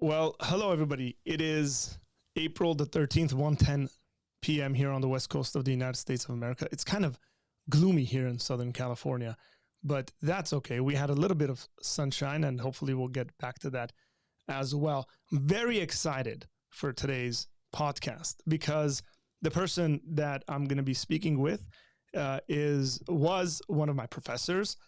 Well, hello, everybody. It is April the 13th, 1:10 p.m. here on the west coast of the United States of America. It's kind of gloomy here in Southern California, but that's okay. We had a little bit of sunshine, and hopefully we'll get back to that as well. I'm very excited for today's podcast because the person that I'm going to be speaking with was one of my professors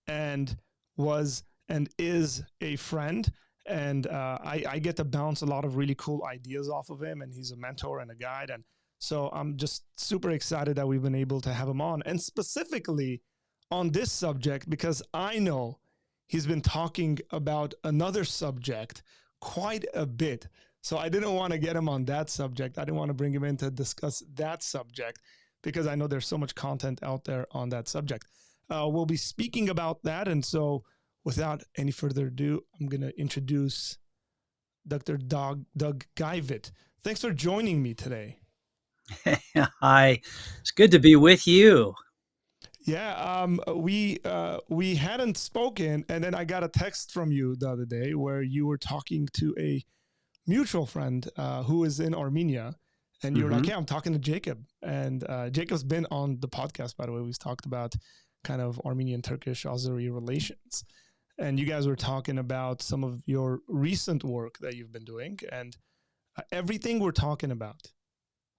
and was and is a friend. And I get to bounce a lot of really cool ideas off of him, and he's a mentor and a guide. And so I'm just super excited that we've been able to have him on, and specifically on this subject, because I know he's been talking about another subject quite a bit. So I didn't want to get him on that subject. I didn't want to bring him in to discuss that subject because I know there's so much content out there on that subject. We'll be speaking about that. And so without any further ado, I'm going to introduce Dr. Doug Geivett. Thanks for joining me today. Hi, it's good to be with you. Yeah, we hadn't spoken, and then I got a text from you the other day where you were talking to a mutual friend who is in Armenia, and you were like, "Hey, I'm talking to Jacob," and Jacob's been on the podcast, by the way. We've talked about kind of Armenian, Turkish, Azeri relations, and you guys were talking about some of your recent work that you've been doing, and everything we're talking about.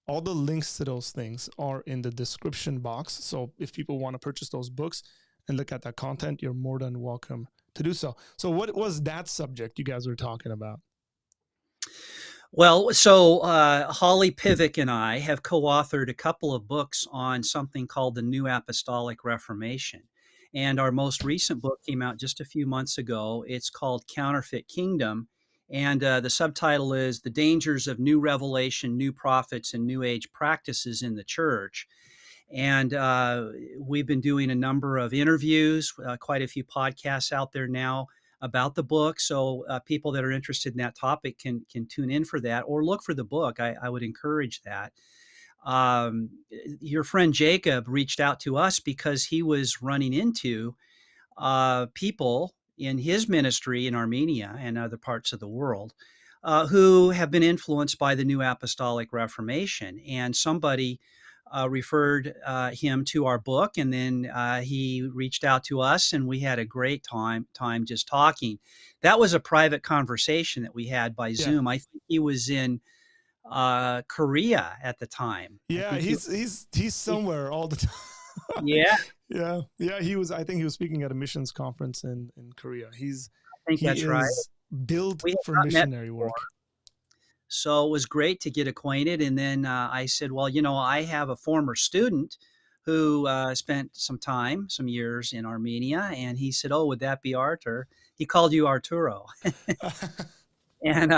All the links to those things are in the description box. So if people want to purchase those books and look at that content, you're more than welcome to do so. So what was that subject you guys were talking about? Well, so Holly Pivick and I have co-authored a couple of books on something called the New Apostolic Reformation. And our most recent book came out just a few months ago. It's called Counterfeit Kingdom. And the subtitle is The Dangers of New Revelation, New Prophets, and New Age Practices in the Church. And we've been doing a number of interviews, quite a few podcasts out there now about the book. So people that are interested in that topic can tune in for that or look for the book. I would encourage that. Your friend Jacob reached out to us because he was running into people in his ministry in Armenia and other parts of the world who have been influenced by the New Apostolic Reformation. And somebody referred him to our book, and then he reached out to us, and we had a great time just talking. That was a private conversation that we had by Zoom. I think he was in Korea at the time. Yeah, he's somewhere all the time. Yeah. Yeah. He was. I think he was speaking at a missions conference in Korea. I think that's right. Built for missionary work. So it was great to get acquainted. And then I said, well, I have a former student who spent some years in Armenia. And he said, oh, would that be Artur? He called you Arturo. And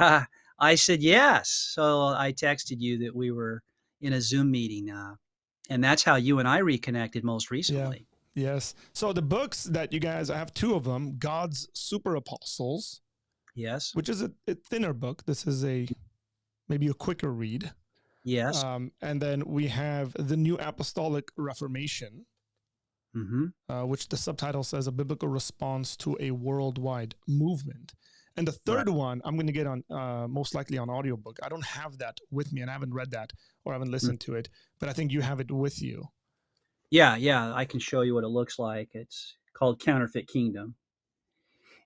I said, yes. So I texted you that we were in a Zoom meeting. And that's how you and I reconnected most recently. Yeah. Yes. So the books that you guys, I have two of them, God's Super Apostles. Yes. Which is a thinner book. This is maybe a quicker read. Yes. And then we have The New Apostolic Reformation, which the subtitle says A Biblical Response to a Worldwide Movement. And the third one, I'm going to get on most likely on audiobook. I don't have that with me, and I haven't read that or I haven't listened to it, but I think you have it with you. Yeah. I can show you what it looks like. It's called Counterfeit Kingdom.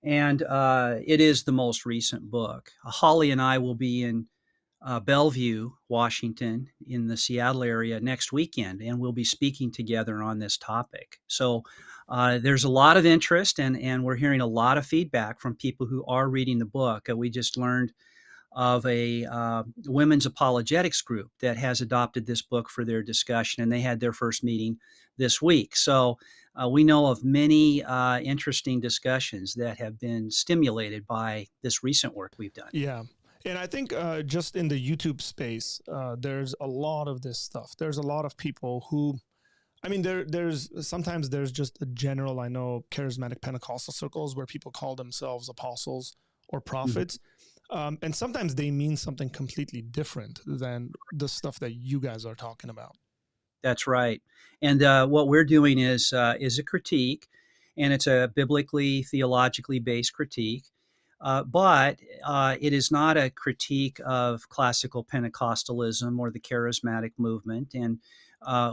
And it is the most recent book. Holly and I will be in Bellevue, Washington, in the Seattle area next weekend, and we'll be speaking together on this topic. So there's a lot of interest, and we're hearing a lot of feedback from people who are reading the book. We just learned of a women's apologetics group that has adopted this book for their discussion, and they had their first meeting this week. So we know of many interesting discussions that have been stimulated by this recent work we've done. Yeah. And I think just in the YouTube space, there's a lot of this stuff. There's a lot of people who, there's sometimes there's just a general, I know, charismatic Pentecostal circles where people call themselves apostles or prophets. And sometimes they mean something completely different than the stuff that you guys are talking about. That's right. And what we're doing is a critique, and it's a biblically, theologically based critique but it is not a critique of classical Pentecostalism or the charismatic movement. And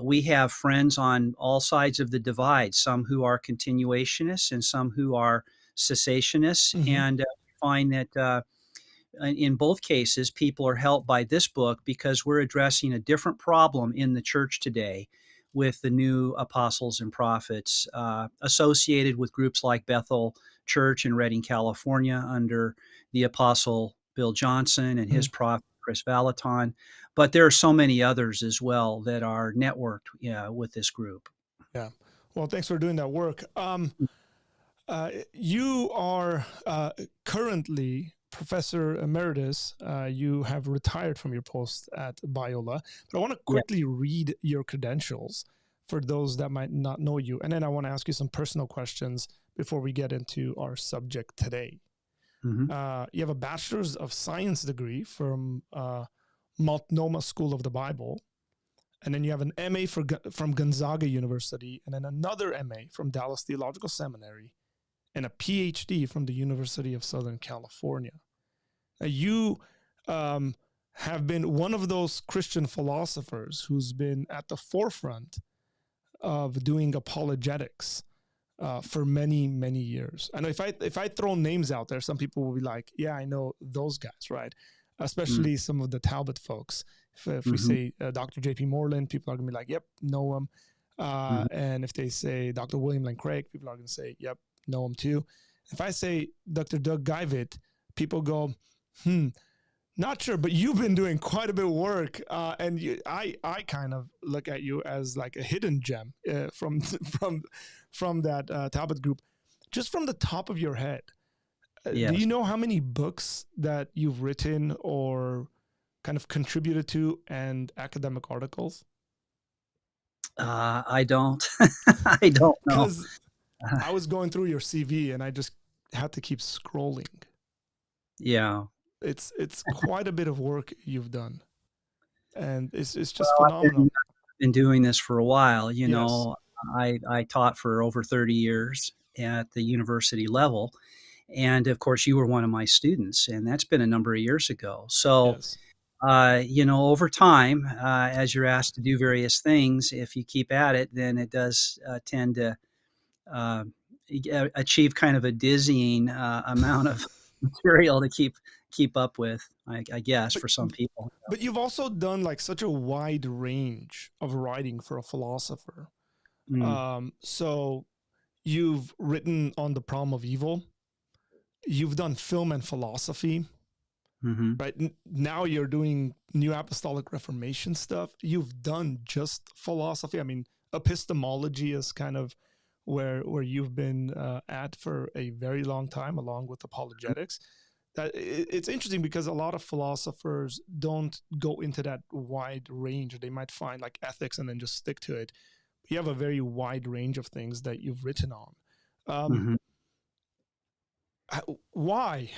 we have friends on all sides of the divide, some who are continuationists and some who are cessationists. Hmm. And we find that in both cases, people are helped by this book because we're addressing a different problem in the church today with the new apostles and prophets associated with groups like Bethel Church in Redding, California, under the apostle Bill Johnson and his prophet Chris Valaton. But there are so many others as well that are networked with this group. Yeah. Well, thanks for doing that work. You are currently Professor Emeritus. You have retired from your post at Biola, but I want to quickly read your credentials for those that might not know you. And then I want to ask you some personal questions before we get into our subject today. Mm-hmm. You have a Bachelor's of Science degree from Multnomah School of the Bible. And then you have an MA from Gonzaga University, and then another MA from Dallas Theological Seminary, and a PhD from the University of Southern California. Now, you have been one of those Christian philosophers who's been at the forefront of doing apologetics for many, many years. I know if I throw names out there, some people will be like, yeah, I know those guys, right? Especially some of the Talbot folks. If we say Dr. J.P. Moreland, people are going to be like, yep, know him. And if they say Dr. William Lane Craig, people are going to say, yep, know him too. If I say Dr. Doug Geivett, people go, not sure, but you've been doing quite a bit of work. And I kind of look at you as like a hidden gem from that Talbot group. Just from the top of your head, Yes. do you know how many books that you've written or kind of contributed to and academic articles? I don't. I don't know. Because I was going through your CV and I just had to keep scrolling. Yeah. It's quite a bit of work you've done, and it's just phenomenal. I've been doing this for a while. You Yes. know, I taught for over 30 years at the university level, and of course, you were one of my students, and that's been a number of years ago. So. Yes. You know, over time, as you're asked to do various things, if you keep at it, then it does tend to achieve kind of a dizzying amount of material to keep up with, I guess, for some people. But you've also done like such a wide range of writing for a philosopher. So you've written on the problem of evil. You've done film and philosophy. Right now you're doing New Apostolic Reformation stuff. You've done just philosophy. I mean, epistemology is kind of where you've been at for a very long time, along with apologetics. That it's interesting because a lot of philosophers don't go into that wide range. They might find like ethics and then just stick to it. You have a very wide range of things that you've written on. Why?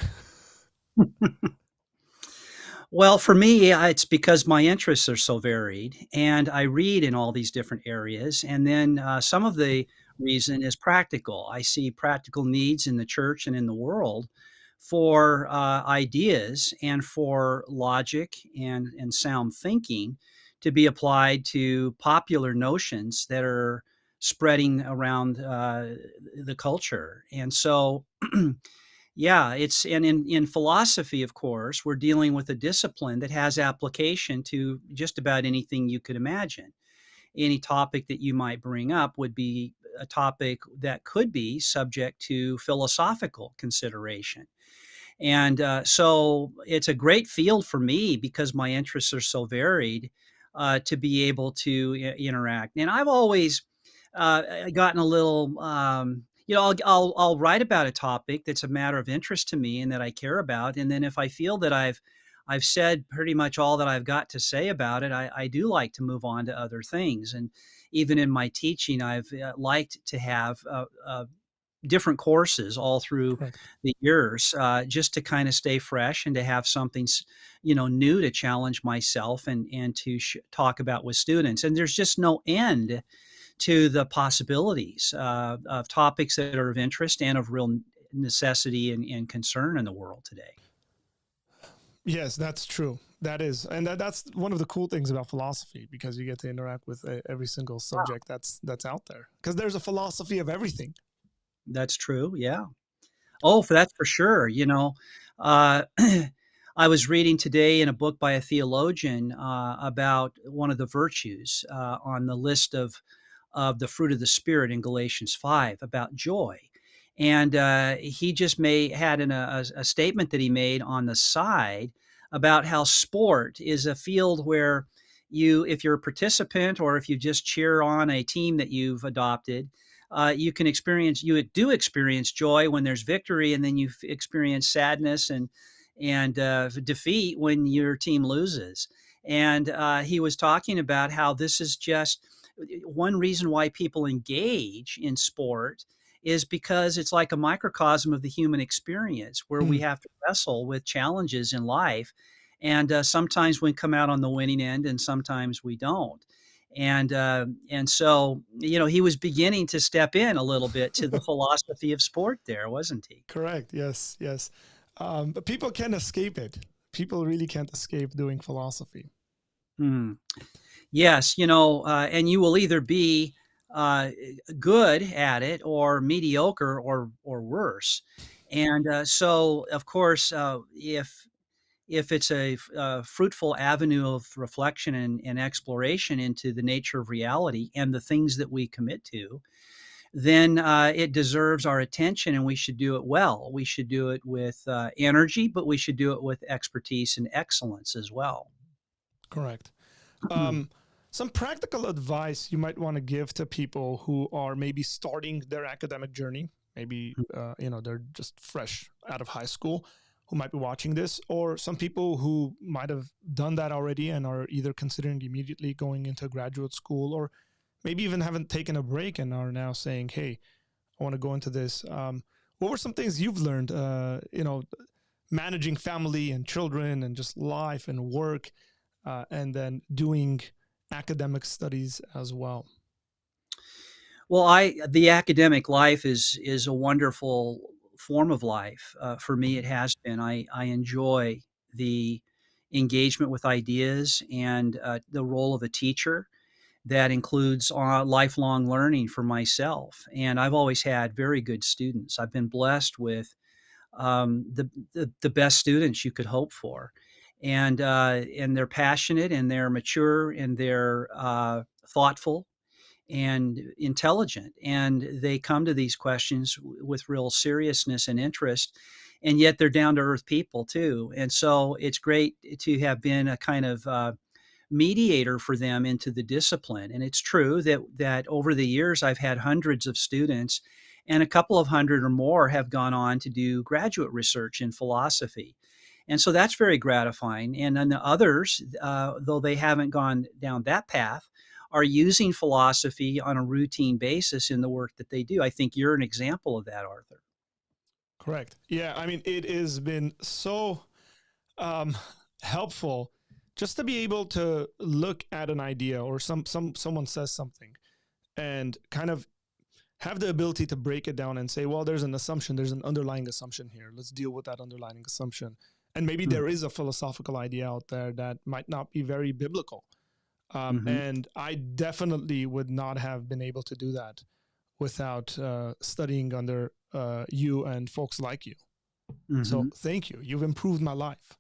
Well, for me, it's because my interests are so varied, and I read in all these different areas. And then some of the reason is practical. I see practical needs in the church and in the world for ideas and for logic and sound thinking to be applied to popular notions that are spreading around the culture. And so yeah, it's and in philosophy, of course, we're dealing with a discipline that has application to just about anything you could imagine. Any topic that you might bring up would be a topic that could be subject to philosophical consideration. And so it's a great field for me because my interests are so varied to be able to interact. And I've always gotten a little you know, I'll write about a topic that's a matter of interest to me and that I care about, and then if I feel that I've said pretty much all that I've got to say about it, I do like to move on to other things. And even in my teaching, I've liked to have different courses all through Correct. the years, just to kind of stay fresh and to have something, you know, new to challenge myself and to talk about with students. And there's just no end to the possibilities of topics that are of interest and of real necessity and concern in the world today. Yes, that's true. That is, and that's one of the cool things about philosophy, because you get to interact with every single subject that's out there. Because there's a philosophy of everything. That's true. Yeah. Oh, that's for sure. Uh, I was reading today in a book by a theologian about one of the virtues on the list of the fruit of the Spirit in Galatians 5 about joy. And he just had a statement that he made on the side about how sport is a field where if you're a participant or if you just cheer on a team that you've adopted, you do experience joy when there's victory, and then you experience sadness and defeat when your team loses. And he was talking about how this is just one reason why people engage in sport is because it's like a microcosm of the human experience where we Mm, have to wrestle with challenges in life. And sometimes we come out on the winning end and sometimes we don't. And so, he was beginning to step in a little bit to the philosophy of sport there, wasn't he? correct. Yes, yes. But people can't escape it. People really can't escape doing philosophy. Hmm. Yes, and you will either be uh, good at it or mediocre or worse. And so, of course, if it's a fruitful avenue of reflection and exploration into the nature of reality and the things that we commit to, then it deserves our attention, and we should do it well. We should do it with energy, but we should do it with expertise and excellence as well. Correct. Um, some practical advice you might want to give to people who are maybe starting their academic journey. Maybe they're just fresh out of high school, who might be watching this, or some people who might have done that already and are either considering immediately going into graduate school, or maybe even haven't taken a break and are now saying, "Hey, I want to go into this." What were some things you've learned? Managing family and children and just life and work, and then doing academic studies as well. Well, the academic life is a wonderful form of life. For me, it has been. I enjoy the engagement with ideas and the role of a teacher that includes lifelong learning for myself. And I've always had very good students. I've been blessed with the best students you could hope for, and they're passionate and they're mature and they're thoughtful and intelligent, and they come to these questions with real seriousness and interest, and yet they're down to earth people too. And so it's great to have been a kind of mediator for them into the discipline. And it's true that over the years I've had hundreds of students, and a couple of hundred or more have gone on to do graduate research in philosophy. And so that's very gratifying. And then the others, though they haven't gone down that path, are using philosophy on a routine basis in the work that they do. I think you're an example of that, Arthur. Correct. Yeah, I mean, it has been so um, helpful just to be able to look at an idea, or someone says something, and kind of have the ability to break it down and say, well, there's an assumption, there's an underlying assumption here. Let's deal with that underlying assumption. And maybe Mm. there is a philosophical idea out there that might not be very biblical. Mhm. And I definitely would not have been able to do that without studying under you and folks like you. So Mhm. thank you. You've improved my life.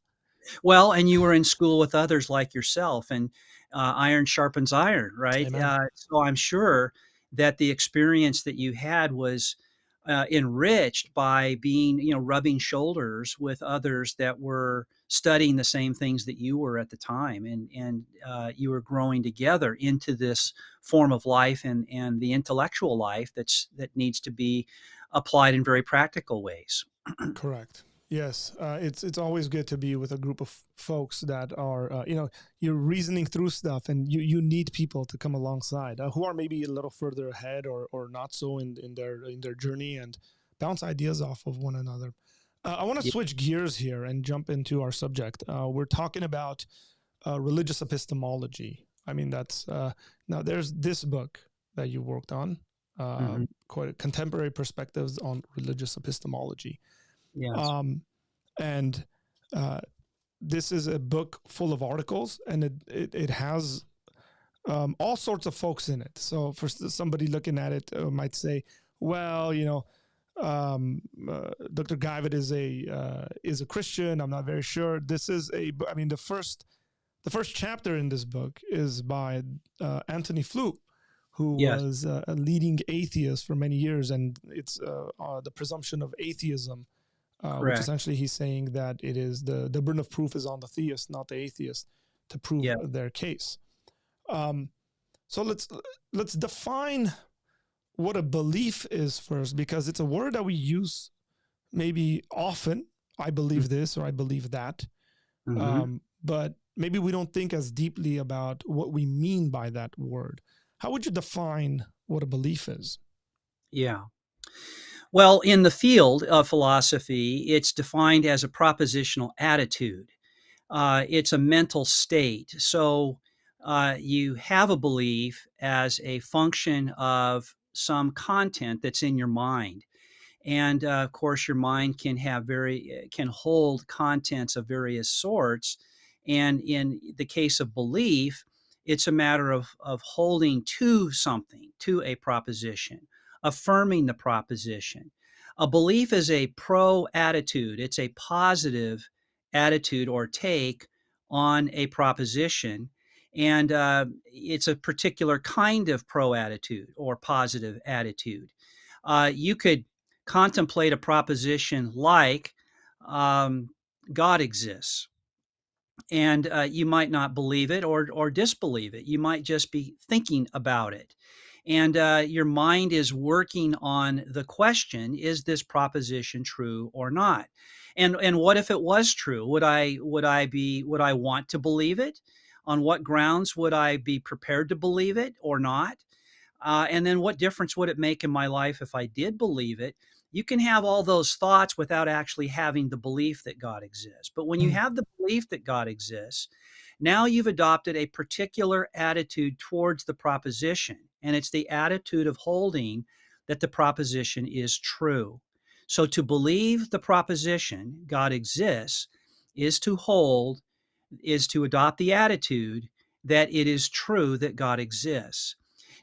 Well, and you were in school with others like yourself, and iron sharpens iron, right? Amen. So I'm sure that the experience that you had was enriched by being, rubbing shoulders with others that were studying the same things that you were at the time, and you were growing together into this form of life and the intellectual life that needs to be applied in very practical ways. Correct. Yes, it's always good to be with a group of folks that are you're reasoning through stuff, and you need people to come alongside who are maybe a little further ahead, or not so in their journey, and bounce ideas off of one another. I want to Yeah. switch gears here and jump into our subject. We're talking about religious epistemology. I mean, that's now there's this book that you worked on. Hmm. quite contemporary perspectives on religious epistemology. Yes. Um, and this is a book full of articles, and it has all sorts of folks in it. So for somebody looking at it might say, well, Dr. Geivett is a Christian. I'm not very sure. This is I mean, the first chapter in this book is by Anthony Flew, who Yes. was a leading atheist for many years, and it's the presumption of atheism, which Correct. essentially he's saying that it is the burden of proof is on the theist, not the atheist, to prove Yeah. their case. Um, so let's define what a belief is first, because it's a word that we use maybe often. I believe this or I believe that, Mm-hmm. but maybe we don't think as deeply about what we mean by that word. How would you define what a belief is? Yeah. Well, in the field of philosophy, it's defined as a propositional attitude. It's a mental state. So you have a belief as a function of some content that's in your mind. And of course, your mind can have can hold contents of various sorts. And in the case of belief, it's a matter of holding to something, to a proposition, affirming the proposition. A belief is a pro attitude, it's a positive attitude or take on a proposition. And it's a particular kind of pro attitude or positive attitude. You could contemplate a proposition like um, God exists, and you might not believe it or disbelieve it. You might just be thinking about it, and your mind is working on the question: is this proposition true or not? And what if it was true? Would I want to believe it? On what grounds would I be prepared to believe it or not? And then what difference would it make in my life if I did believe it? You can have all those thoughts without actually having the belief that God exists. But when you Mm. have the belief that God exists, now you've adopted a particular attitude towards the proposition. And it's the attitude of holding that the proposition is true. So to believe the proposition, God exists, is to hold, is to adopt the attitude that it is true that God exists.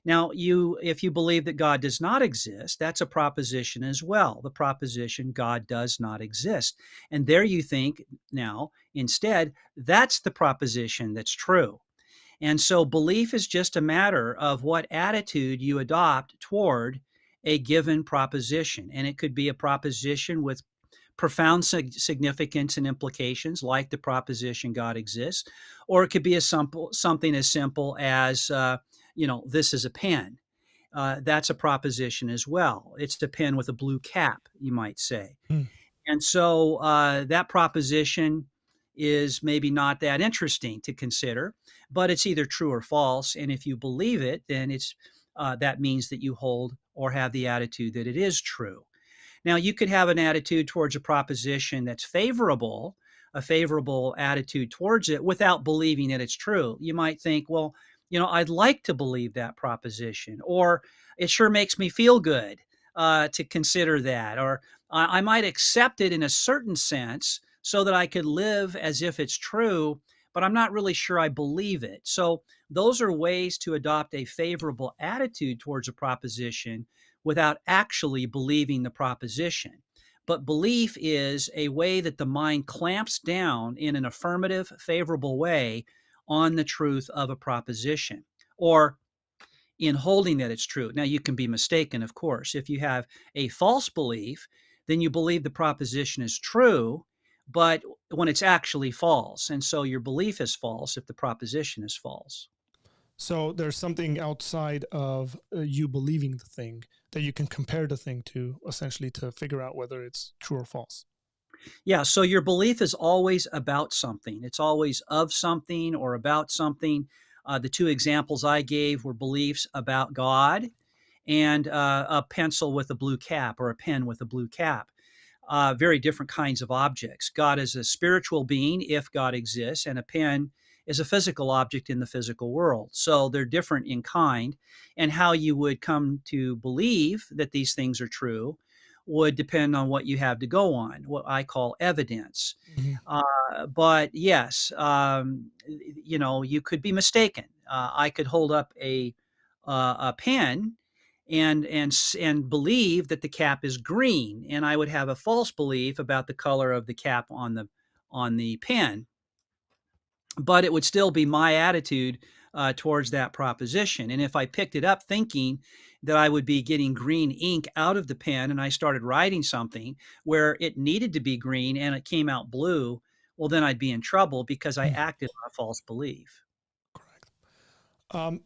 Now, if you believe that God does not exist, that's a proposition as well. The proposition God does not exist. And there you think now, instead, that's the proposition that's true. And so belief is just a matter of what attitude you adopt toward a given proposition. And it could be a proposition with profound significance and implications, like the proposition God exists, or it could be something as simple as, this is a pen. That's a proposition as well. It's a pen with a blue cap, you might say. Mm. And so that proposition is maybe not that interesting to consider, but it's either true or false. And if you believe it, then that means that you hold or have the attitude that it is true. Now, you could have an attitude towards a proposition that's favorable, a favorable attitude towards it without believing that it's true. You might think, well, I'd like to believe that proposition, or it sure makes me feel good to consider that, or I might accept it in a certain sense so that I could live as if it's true, but I'm not really sure I believe it. So, those are ways to adopt a favorable attitude towards a proposition without actually believing the proposition. But belief is a way that the mind clamps down in an affirmative, favorable way on the truth of a proposition, or in holding that it's true. Now, you can be mistaken, of course. If you have a false belief, then you believe the proposition is true, but when it's actually false. And so your belief is false if the proposition is false. So there's something outside of you believing the thing that you can compare the thing to, essentially, to figure out whether it's true or false. Yeah, so your belief is always about something. It's always of something or about something. The two examples I gave were beliefs about God and a pencil with a blue cap or a pen with a blue cap. very different kinds of objects. God is a spiritual being, if God exists, and a pen is a physical object in the physical world. So they're different in kind, and how you would come to believe that these things are true would depend on what you have to go on, what I call evidence. Mhm. But yes, you could be mistaken. I could hold up a pen and believe that the cap is green, and I would have a false belief about the color of the cap on the pen, but it would still be my attitude towards that proposition. And if I picked it up thinking that I would be getting green ink out of the pen and I started writing something where it needed to be green and it came out blue, well, then I'd be in trouble because I Mm. acted on a false belief. Correct. Um,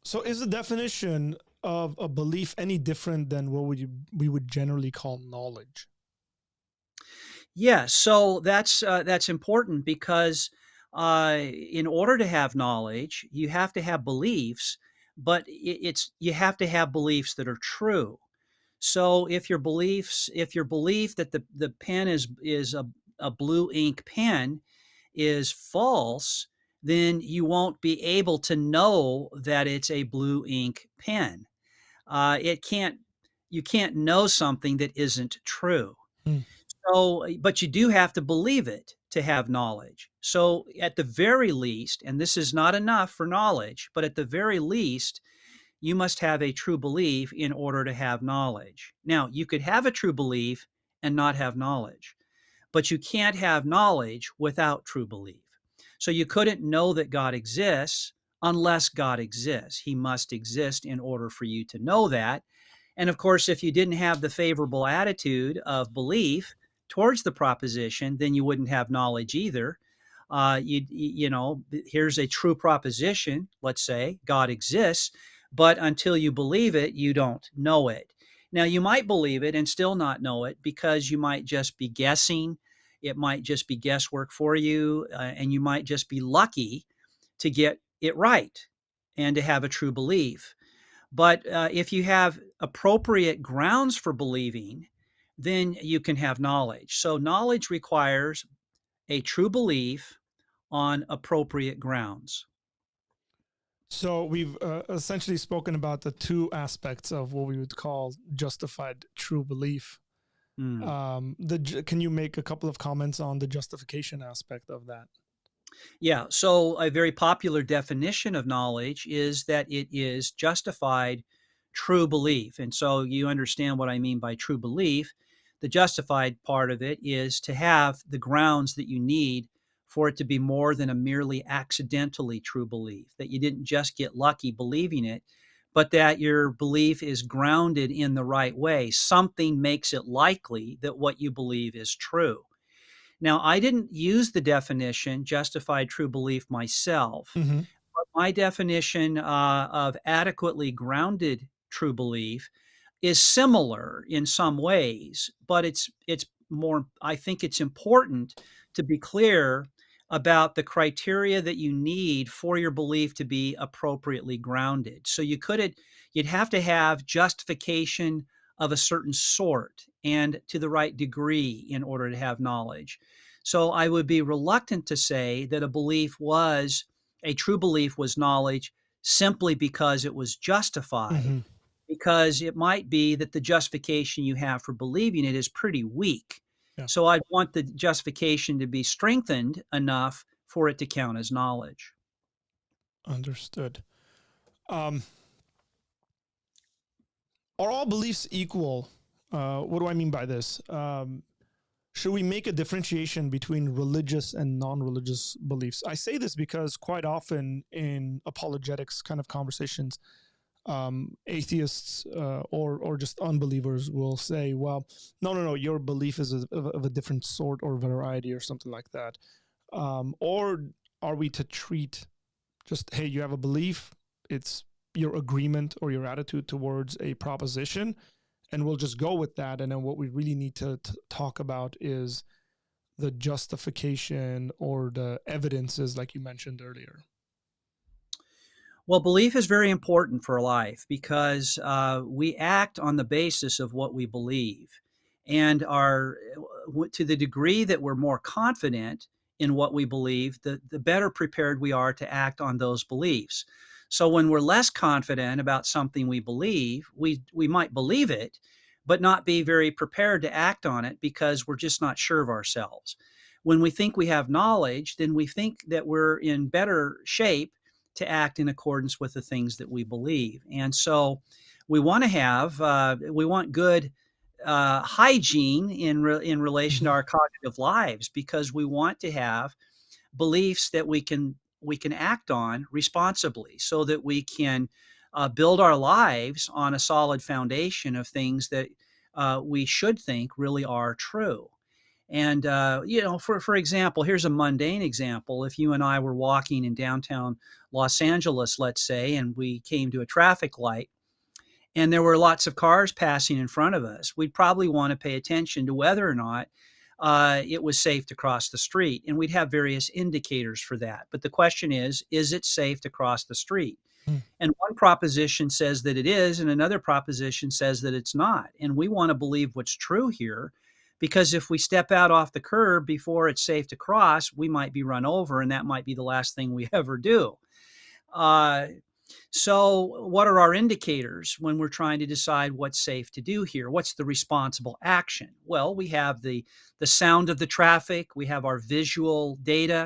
so is the definition of a belief any different than what we would generally call knowledge? Yeah, so that's important because in order to have knowledge, you have to have beliefs, but it's you have to have beliefs that are true. So if your belief that the pen is a blue ink pen is false, then you won't be able to know that it's a blue ink pen. It can't You can't know something that isn't true. Mm. So, but you do have to believe it to have knowledge. So, at the very least, and this is not enough for knowledge, but at the very least, you must have a true belief in order to have knowledge. Now, you could have a true belief and not have knowledge, but you can't have knowledge without true belief. So, you couldn't know that God exists unless God exists. He must exist in order for you to know that. And of course, if you didn't have the favorable attitude of belief towards the proposition, then you wouldn't have knowledge either. Here's a true proposition. Let's say God exists, but until you believe it, you don't know it. Now, you might believe it and still not know it because you might just be guessing. It might just be guesswork for you, and you might just be lucky to get it right and to have a true belief. But if you have appropriate grounds for believing, then you can have knowledge. So, knowledge requires a true belief on appropriate grounds. So we've essentially spoken about the two aspects of what we would call justified true belief. Mm. Can you make a couple of comments on the justification aspect of that? Yeah. So, a very popular definition of knowledge is that it is justified true belief. And so, you understand what I mean by true belief. The justified part of it is to have the grounds that you need for it to be more than a merely accidentally true belief, that you didn't just get lucky believing it, but that your belief is grounded in the right way. Something makes it likely that what you believe is true. Now, I didn't use the definition justified true belief myself, Mm-hmm. but my definition of adequately grounded true belief is similar in some ways, but it's more. I think it's important to be clear about the criteria that you need for your belief to be appropriately grounded. So you'd have to have justification of a certain sort and to the right degree in order to have knowledge. So I would be reluctant to say that a true belief was knowledge simply because it was justified, Mm-hmm. because it might be that the justification you have for believing it is pretty weak. Yeah, So I'd want the justification to be strengthened enough for it to count as knowledge. understood. Um, are all beliefs equal? What do I mean by this? Should we make a differentiation between religious and non-religious beliefs? I say this because quite often in apologetics kind of conversations, atheists or just unbelievers will say, "Well, no, your belief is of a different sort or variety or something like that." Or are we to treat just, hey, you have a belief, it's your agreement or your attitude towards a proposition, and we'll just go with that. And then what we really need to talk about is the justification or the evidences, like you mentioned earlier. Well, belief is very important for life because we act on the basis of what we believe. And to the degree that we're more confident in what we believe, the better prepared we are to act on those beliefs. So when we're less confident about something we believe, we might believe it, but not be very prepared to act on it because we're just not sure of ourselves. When we think we have knowledge, then we think that we're in better shape to act in accordance with the things that we believe. And so we want good hygiene in relation to Mhm. our cognitive lives, because we want to have beliefs that we can act on responsibly, so that we can build our lives on a solid foundation of things that we should think really are true. And for example, here's a mundane example. If you and I were walking in downtown Los Angeles, let's say, and we came to a traffic light, and there were lots of cars passing in front of us, we'd probably want to pay attention to whether or not it was safe to cross the street. And we'd have various indicators for that. But the question is it safe to cross the street? Mm. And one proposition says that it is, and another proposition says that it's not. And we want to believe what's true here, because if we step out off the curb before it's safe to cross, we might be run over, and that might be the last thing we ever do. Uh, so, what are our indicators when we're trying to decide what's safe to do here? What's the responsible action? Well, we have the sound of the traffic, we have our visual data.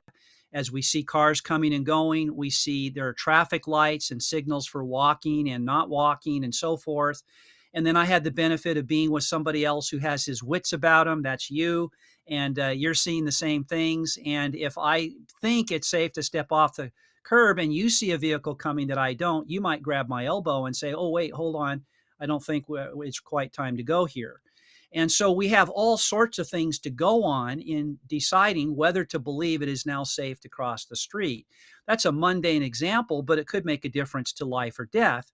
As we see cars coming and going, we see there are traffic lights and signals for walking and not walking and so forth. And then I had the benefit of being with somebody else who has his wits about him. That's you. And you're seeing the same things. And if I think it's safe to step off the curb and you see a vehicle coming that I don't, you might grab my elbow and say, "Oh, wait, hold on. I don't think it's quite time to go here." And so we have all sorts of things to go on in deciding whether to believe it is now safe to cross the street. That's a mundane example, but it could make a difference to life or death.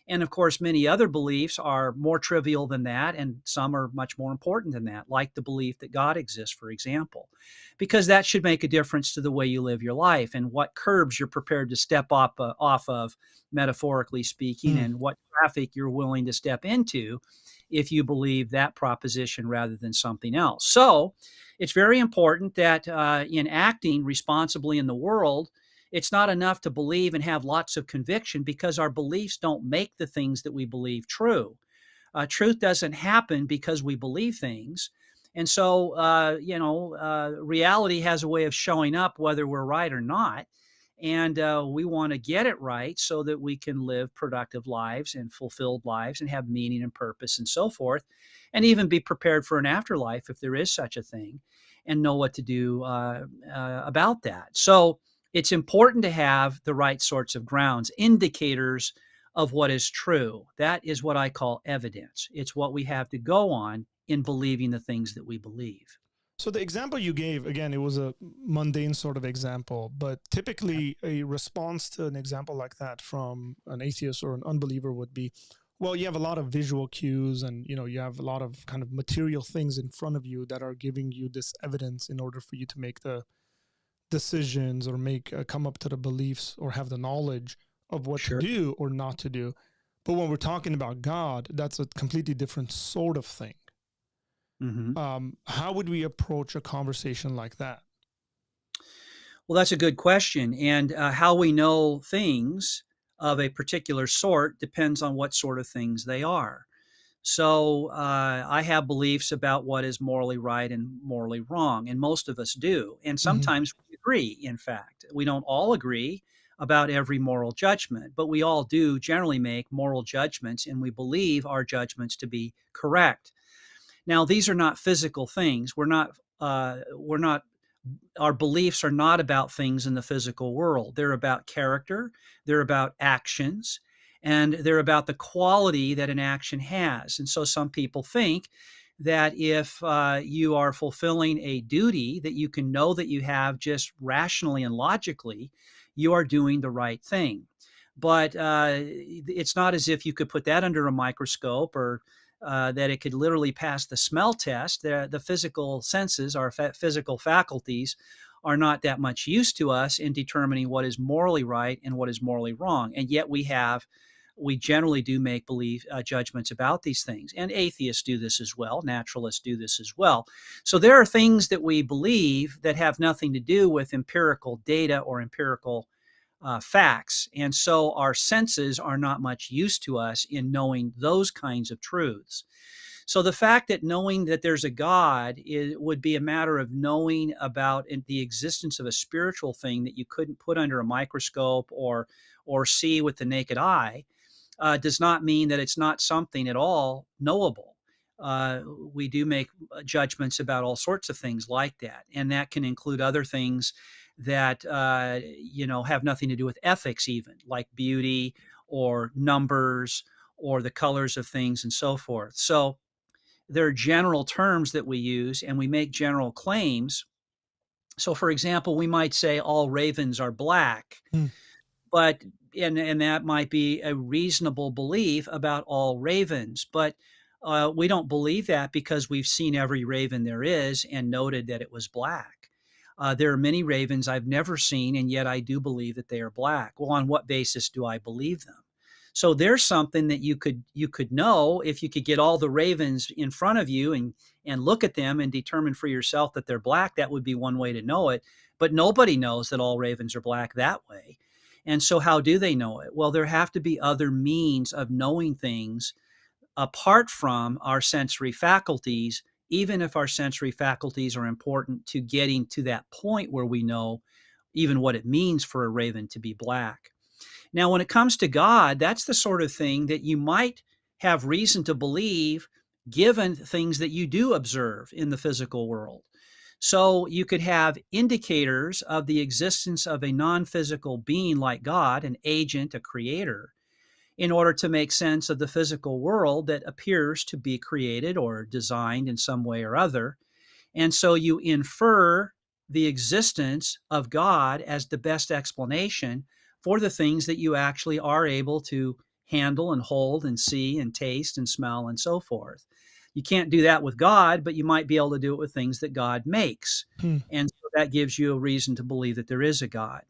And of course, many other beliefs are more trivial than that, and some are much more important than that, like the belief that God exists, for example, because that should make a difference to the way you live your life and what curbs you're prepared to step off of, metaphorically speaking, Mm. and what traffic you're willing to step into if you believe that proposition rather than something else. So it's very important that in acting responsibly in the world, it's not enough to believe and have lots of conviction, because our beliefs don't make the things that we believe true. Truth doesn't happen because we believe things. And so, reality has a way of showing up whether we're right or not. And we want to get it right so that we can live productive lives and fulfilled lives and have meaning and purpose and so forth, and even be prepared for an afterlife if there is such a thing, and know what to do about that. So it's important to have the right sorts of grounds, indicators of what is true. That is what I call evidence. It's what we have to go on in believing the things that we believe. So the example you gave, again, it was a mundane sort of example, but typically a response to an example like that from an atheist or an unbeliever would be, well, you have a lot of visual cues and, you have a lot of kind of material things in front of you that are giving you this evidence in order for you to make the decisions or come up to the beliefs or have the knowledge of what to Sure. do or not to do. But when we're talking about God, that's a completely different sort of thing. Hmm. How would we approach a conversation like that? Well, that's a good question. And how we know things of a particular sort depends on what sort of things they are. So I have beliefs about what is morally right and morally wrong, and most of us do. And Hmm. sometimes we agree, in fact. We don't all agree about every moral judgment, but we all do generally make moral judgments, and we believe our judgments to be correct. Now, these are not physical things. We're not our beliefs are not about things in the physical world. They're about character, they're about actions, and they're about the quality that an action has. And so some people think that if you are fulfilling a duty that you can know that you have just rationally and logically, you are doing the right thing. But it's not as if you could put that under a microscope, or that it could literally pass the smell test. The physical senses, our physical faculties, are not that much use to us in determining what is morally right and what is morally wrong. And yet we have we generally do make belief judgments about these things. And atheists do this as well. Naturalists do this as well. So there are things that we believe that have nothing to do with empirical data or empirical facts. And so our senses are not much use to us in knowing those kinds of truths. So the fact that knowing that there's a God would be a matter of knowing about the existence of a spiritual thing that you couldn't put under a microscope or see with the naked eye does not mean that it's not something at all knowable. We do make judgments about all sorts of things like that, and that can include other things that have nothing to do with ethics, even like beauty or numbers or the colors of things and so forth. So there are general terms that we use, and we make general claims. So, for example, we might say all ravens are black, Hmm. but and that might be a reasonable belief about all ravens, but we don't believe that because we've seen every raven there is and noted that it was black. There are many ravens I've never seen, and yet I do believe that they are black. Well, on what basis do I believe them? So there's something that you could know if you could get all the ravens in front of you and look at them and determine for yourself that they're black. That would be one way to know it. But nobody knows that all ravens are black that way. And so how do they know it? Well, there have to be other means of knowing things apart from our sensory faculties, even if our sensory faculties are important to getting to that point where we know even what it means for a raven to be black. Now, when it comes to God, that's the sort of thing that you might have reason to believe given things that you do observe in the physical world. So you could have indicators of the existence of a non-physical being like God, an agent, a creator, in order to make sense of the physical world that appears to be created or designed in some way or other. And so you infer the existence of God as the best explanation for the things that you actually are able to handle and hold and see and taste and smell and so forth. You can't do that with God, but you might be able to do it with things that God makes. Hmm. And so that gives you a reason to believe that there is a God.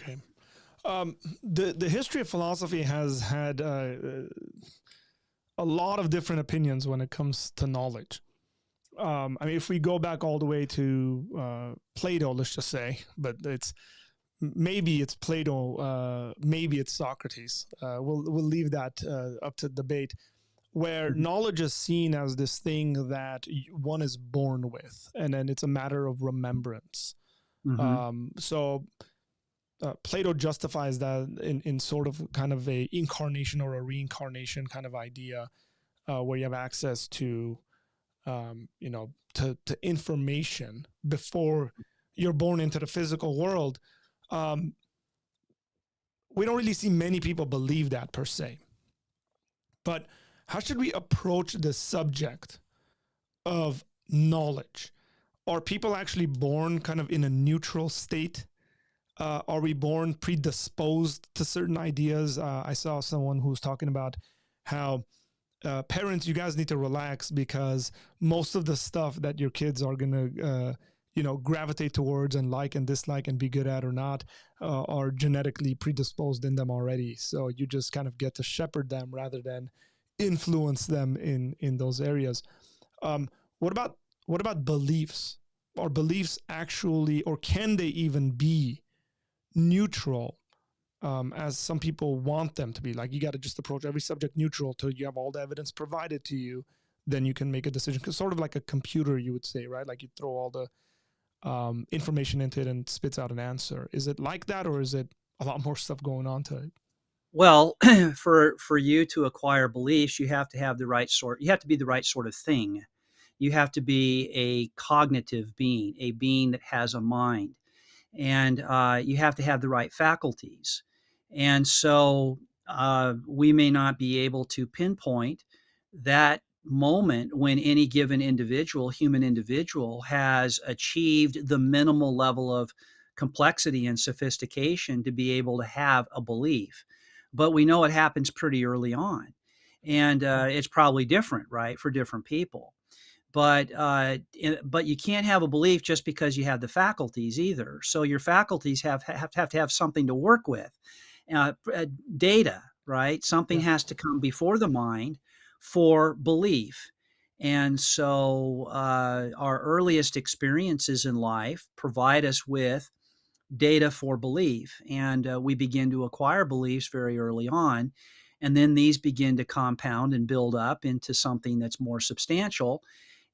Okay. The history of philosophy has had a lot of different opinions when it comes to knowledge. I mean, if we go back all the way to Plato, let's just say, but maybe it's Plato, maybe it's Socrates. We'll leave that up to debate. Where knowledge is seen as this thing that one is born with, and then it's a matter of remembrance. Mm-hmm. So Plato justifies that in sort of kind of a incarnation or a reincarnation kind of idea, where you have access to to information before you're born into the physical world. We don't really see many people believe that per se. But how should we approach the subject of knowledge? Are people actually born kind of in a neutral state? Are we born predisposed to certain ideas? I saw someone who was talking about how parents, you guys need to relax because most of the stuff that your kids are going to, gravitate towards and like and dislike and be good at or not are genetically predisposed in them already. So you just kind of get to shepherd them rather than influence them in those areas. What about beliefs? Are beliefs actually, or can they even be neutral, as some people want them to be? Like, you got to just approach every subject neutral till you have all the evidence provided to you, then you can make a decision. Because sort of like a computer, you would say, right? Like you throw all the information into it and spits out an answer. Is it like that, or is it a lot more stuff going on to it? Well, for you to acquire beliefs, you have to have the right sort. You have to be the right sort of thing. You have to be a cognitive being, a being that has a mind, and you have to have the right faculties. And so we may not be able to pinpoint that moment when any given individual, human individual, has achieved the minimal level of complexity and sophistication to be able to have a belief. But we know it happens pretty early on. And it's probably different, right, for different people. But you can't have a belief just because you have the faculties either. So your faculties have to have something to work with. data, right? Something Yeah. has to come before the mind for belief. And so our earliest experiences in life provide us with data for belief. And we begin to acquire beliefs very early on. And then these begin to compound and build up into something that's more substantial.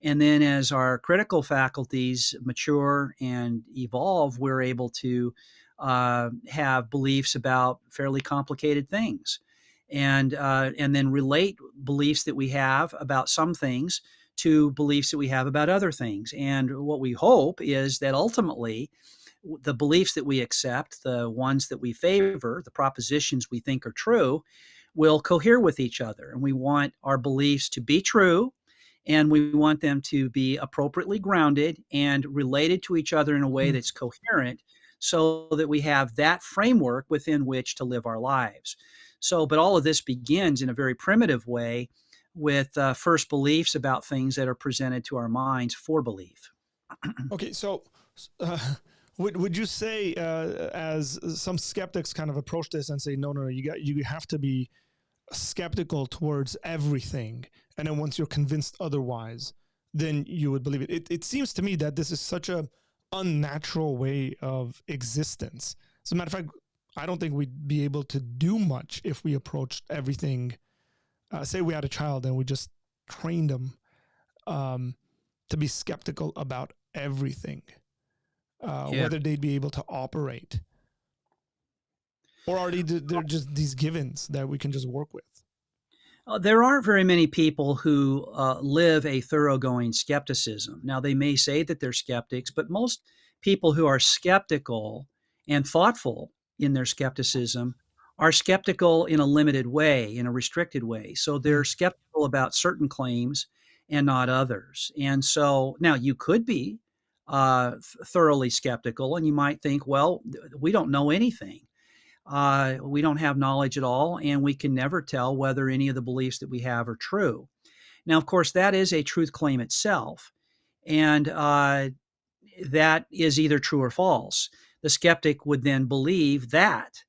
And then as our critical faculties mature and evolve, we're able to have beliefs about fairly complicated things. And then relate beliefs that we have about some things to beliefs that we have about other things. And what we hope is that ultimately the beliefs that we accept, the ones that we favor, the propositions we think are true, will cohere with each other. And we want our beliefs to be true, and we want them to be appropriately grounded and related to each other in a way Mm. that's coherent so that we have that framework within which to live our lives. So, but all of this begins in a very primitive way with first beliefs about things that are presented to our minds for belief. Okay, so uh, would you say, as some skeptics kind of approach this and say, no, you have to be skeptical towards everything, and then once you're convinced otherwise, then you would believe it. It seems to me that this is such a unnatural way of existence. As a matter of fact, I don't think we'd be able to do much if we approached everything. Say we had a child and we just trained them um, to be skeptical about everything, Yeah. whether they'd be able to operate, or are they're just these givens that we can just work with? There aren't very many people who live a thoroughgoing skepticism. Now, they may say that they're skeptics, but most people who are skeptical and thoughtful in their skepticism are skeptical in a limited way, in a restricted way. So Mm. they're skeptical about certain claims and not others. And so now you could be thoroughly skeptical, and you might think, well, we don't know anything. We don't have knowledge at all, and we can never tell whether any of the beliefs that we have are true. Now, of course, that is a truth claim itself, and that is either true or false. The skeptic would then believe that,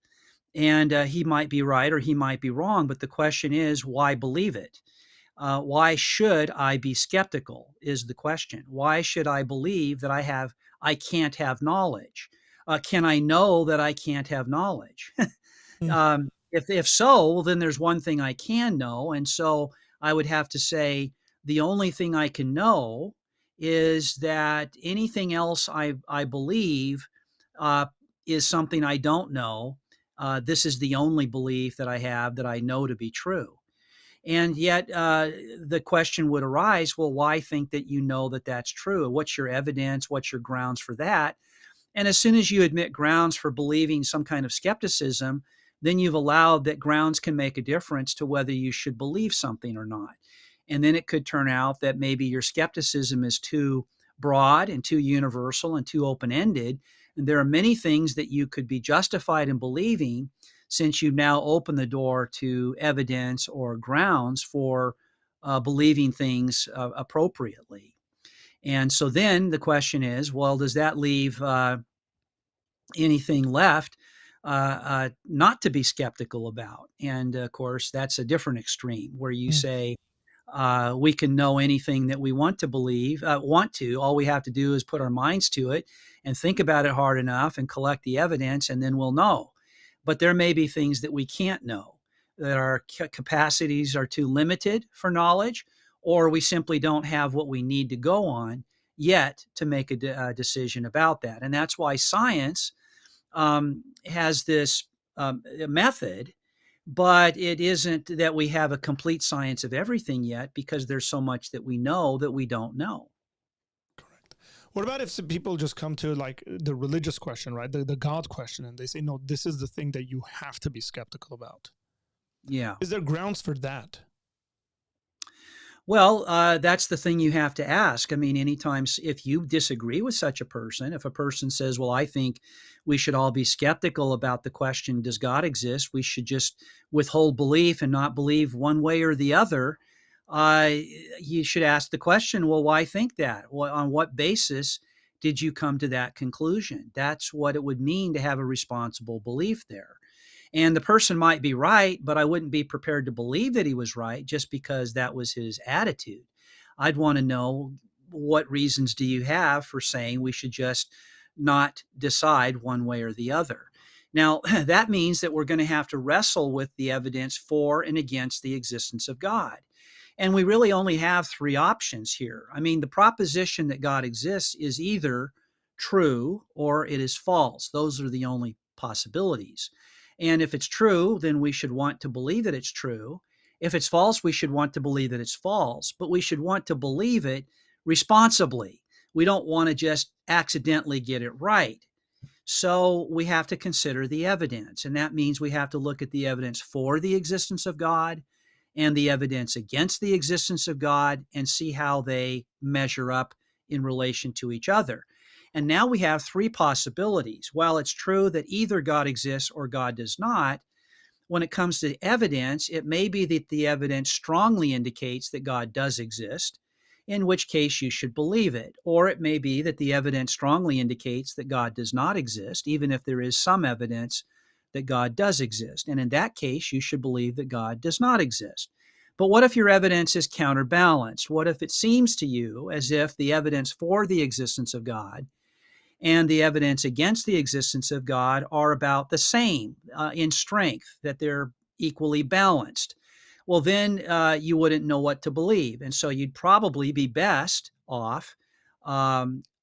and he might be right or he might be wrong, but the question is, why believe it? Why should I be skeptical is the question. Why should I believe that I can't have knowledge? Can I know that I can't have knowledge? Mm. If so, well, then there's one thing I can know, and so I would have to say the only thing I can know is that anything else I believe uh, is something I don't know. This is the only belief that I have that I know to be true. And yet, the question would arise, well, why think that you know that that's true? What's your evidence? What's your grounds for that? And as soon as you admit grounds for believing some kind of skepticism, then you've allowed that grounds can make a difference to whether you should believe something or not. And then it could turn out that maybe your skepticism is too broad and too universal and too open ended. And there are many things that you could be justified in believing since you've now opened the door to evidence or grounds for believing things appropriately. And so then the question is, well, does that leave anything left not to be skeptical about? And of course, that's a different extreme where you Mm. say, we can know anything that we want to believe, want to. All we have to do is put our minds to it and think about it hard enough and collect the evidence, and then we'll know. But there may be things that we can't know, that our capacities are too limited for knowledge, or we simply don't have what we need to go on yet to make a decision about that. And that's why science has this method, but it isn't that we have a complete science of everything yet because there's so much that we know that we don't know. Correct. What about if some people just come to like the religious question, right? The God question, and they say, no, this is the thing that you have to be skeptical about. Yeah. Is there grounds for that? Well, that's the thing you have to ask. I mean, anytime if you disagree with such a person, if a person says, "Well, I think we should all be skeptical about the question, does God exist? We should just withhold belief and not believe one way or the other." Uh, you should ask the question, "Well, why think that? On what basis did you come to that conclusion?" That's what it would mean to have a responsible belief there. And the person might be right, but I wouldn't be prepared to believe that he was right just because that was his attitude. I'd want to know, what reasons do you have for saying we should just not decide one way or the other? Now, that means that we're going to have to wrestle with the evidence for and against the existence of God. And we really only have three options here. I mean, the proposition that God exists is either true or it is false. Those are the only possibilities. And if it's true, then we should want to believe that it's true. If it's false, we should want to believe that it's false, but we should want to believe it responsibly. We don't want to just accidentally get it right. So we have to consider the evidence, and that means we have to look at the evidence for the existence of God and the evidence against the existence of God and see how they measure up in relation to each other. And now we have three possibilities. While it's true that either God exists or God does not, when it comes to evidence, it may be that the evidence strongly indicates that God does exist, in which case you should believe it. Or it may be that the evidence strongly indicates that God does not exist, even if there is some evidence that God does exist. And in that case, you should believe that God does not exist. But what if your evidence is counterbalanced? What if it seems to you as if the evidence for the existence of God and the evidence against the existence of God are about the same in strength, that they're equally balanced? Well, then you wouldn't know what to believe. And so you'd probably be best off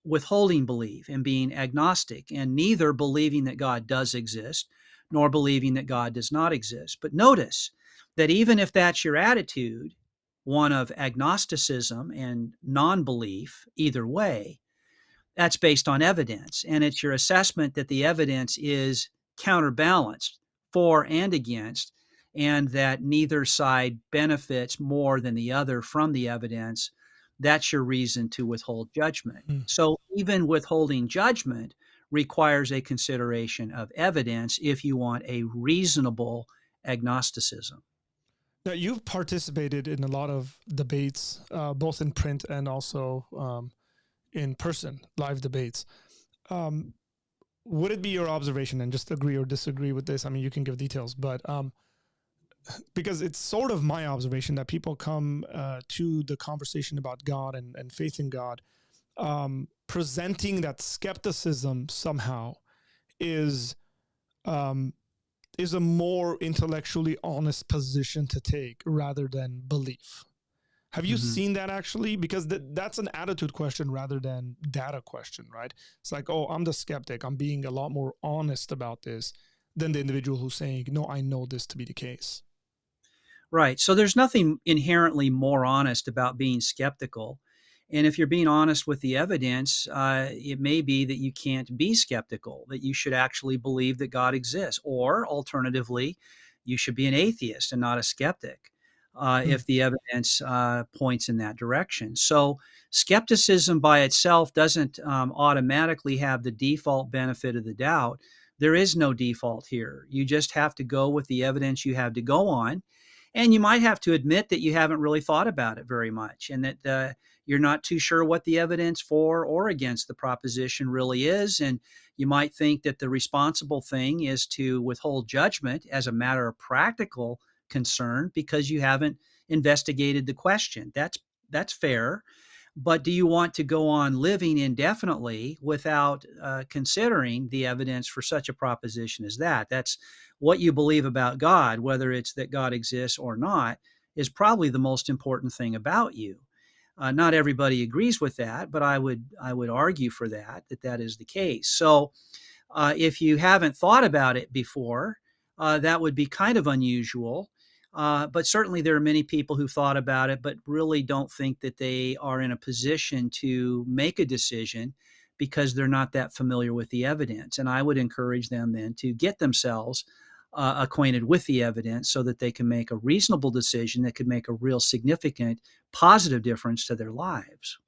withholding belief and being agnostic, and neither believing that God does exist nor believing that God does not exist. But notice that even if that's your attitude, one of agnosticism and non-belief, either way, that's based on evidence. And it's your assessment that the evidence is counterbalanced for and against, and that neither side benefits more than the other from the evidence. That's your reason to withhold judgment. So even withholding judgment requires a consideration of evidence if you want a reasonable agnosticism. Now, you've participated in a lot of debates, both in print and also in person, live debates. Would it be your observation, and just agree or disagree with this? I mean, you can give details, but because it's sort of my observation that people come to the conversation about God and faith in God, presenting that skepticism somehow is a more intellectually honest position to take rather than belief. Have you seen that actually? Because that's an attitude question rather than data question, right? It's like, oh, I'm the skeptic. I'm being a lot more honest about this than the individual who's saying, no, I know this to be the case. Right. So there's nothing inherently more honest about being skeptical. And if you're being honest with the evidence, it may be that you can't be skeptical, that you should actually believe that God exists. Or alternatively, you should be an atheist and not a skeptic if the evidence points in that direction. So skepticism by itself doesn't automatically have the default benefit of the doubt. There is no default here. You just have to go with the evidence you have to go on. And you might have to admit that you haven't really thought about it very much, and that you're not too sure what the evidence for or against the proposition really is. And you might think that the responsible thing is to withhold judgment as a matter of practical concern because you haven't investigated the question. That's fair. But do you want to go on living indefinitely without considering the evidence for such a proposition as that? That's what you believe about God, whether it's that God exists or not, is probably the most important thing about you. Not everybody agrees with that, but I would argue for that is the case. So if you haven't thought about it before, that would be kind of unusual. But certainly there are many people who thought about it, but really don't think that they are in a position to make a decision because they're not that familiar with the evidence. And I would encourage them then to get themselves acquainted with the evidence so that they can make a reasonable decision that could make a real significant positive difference to their lives.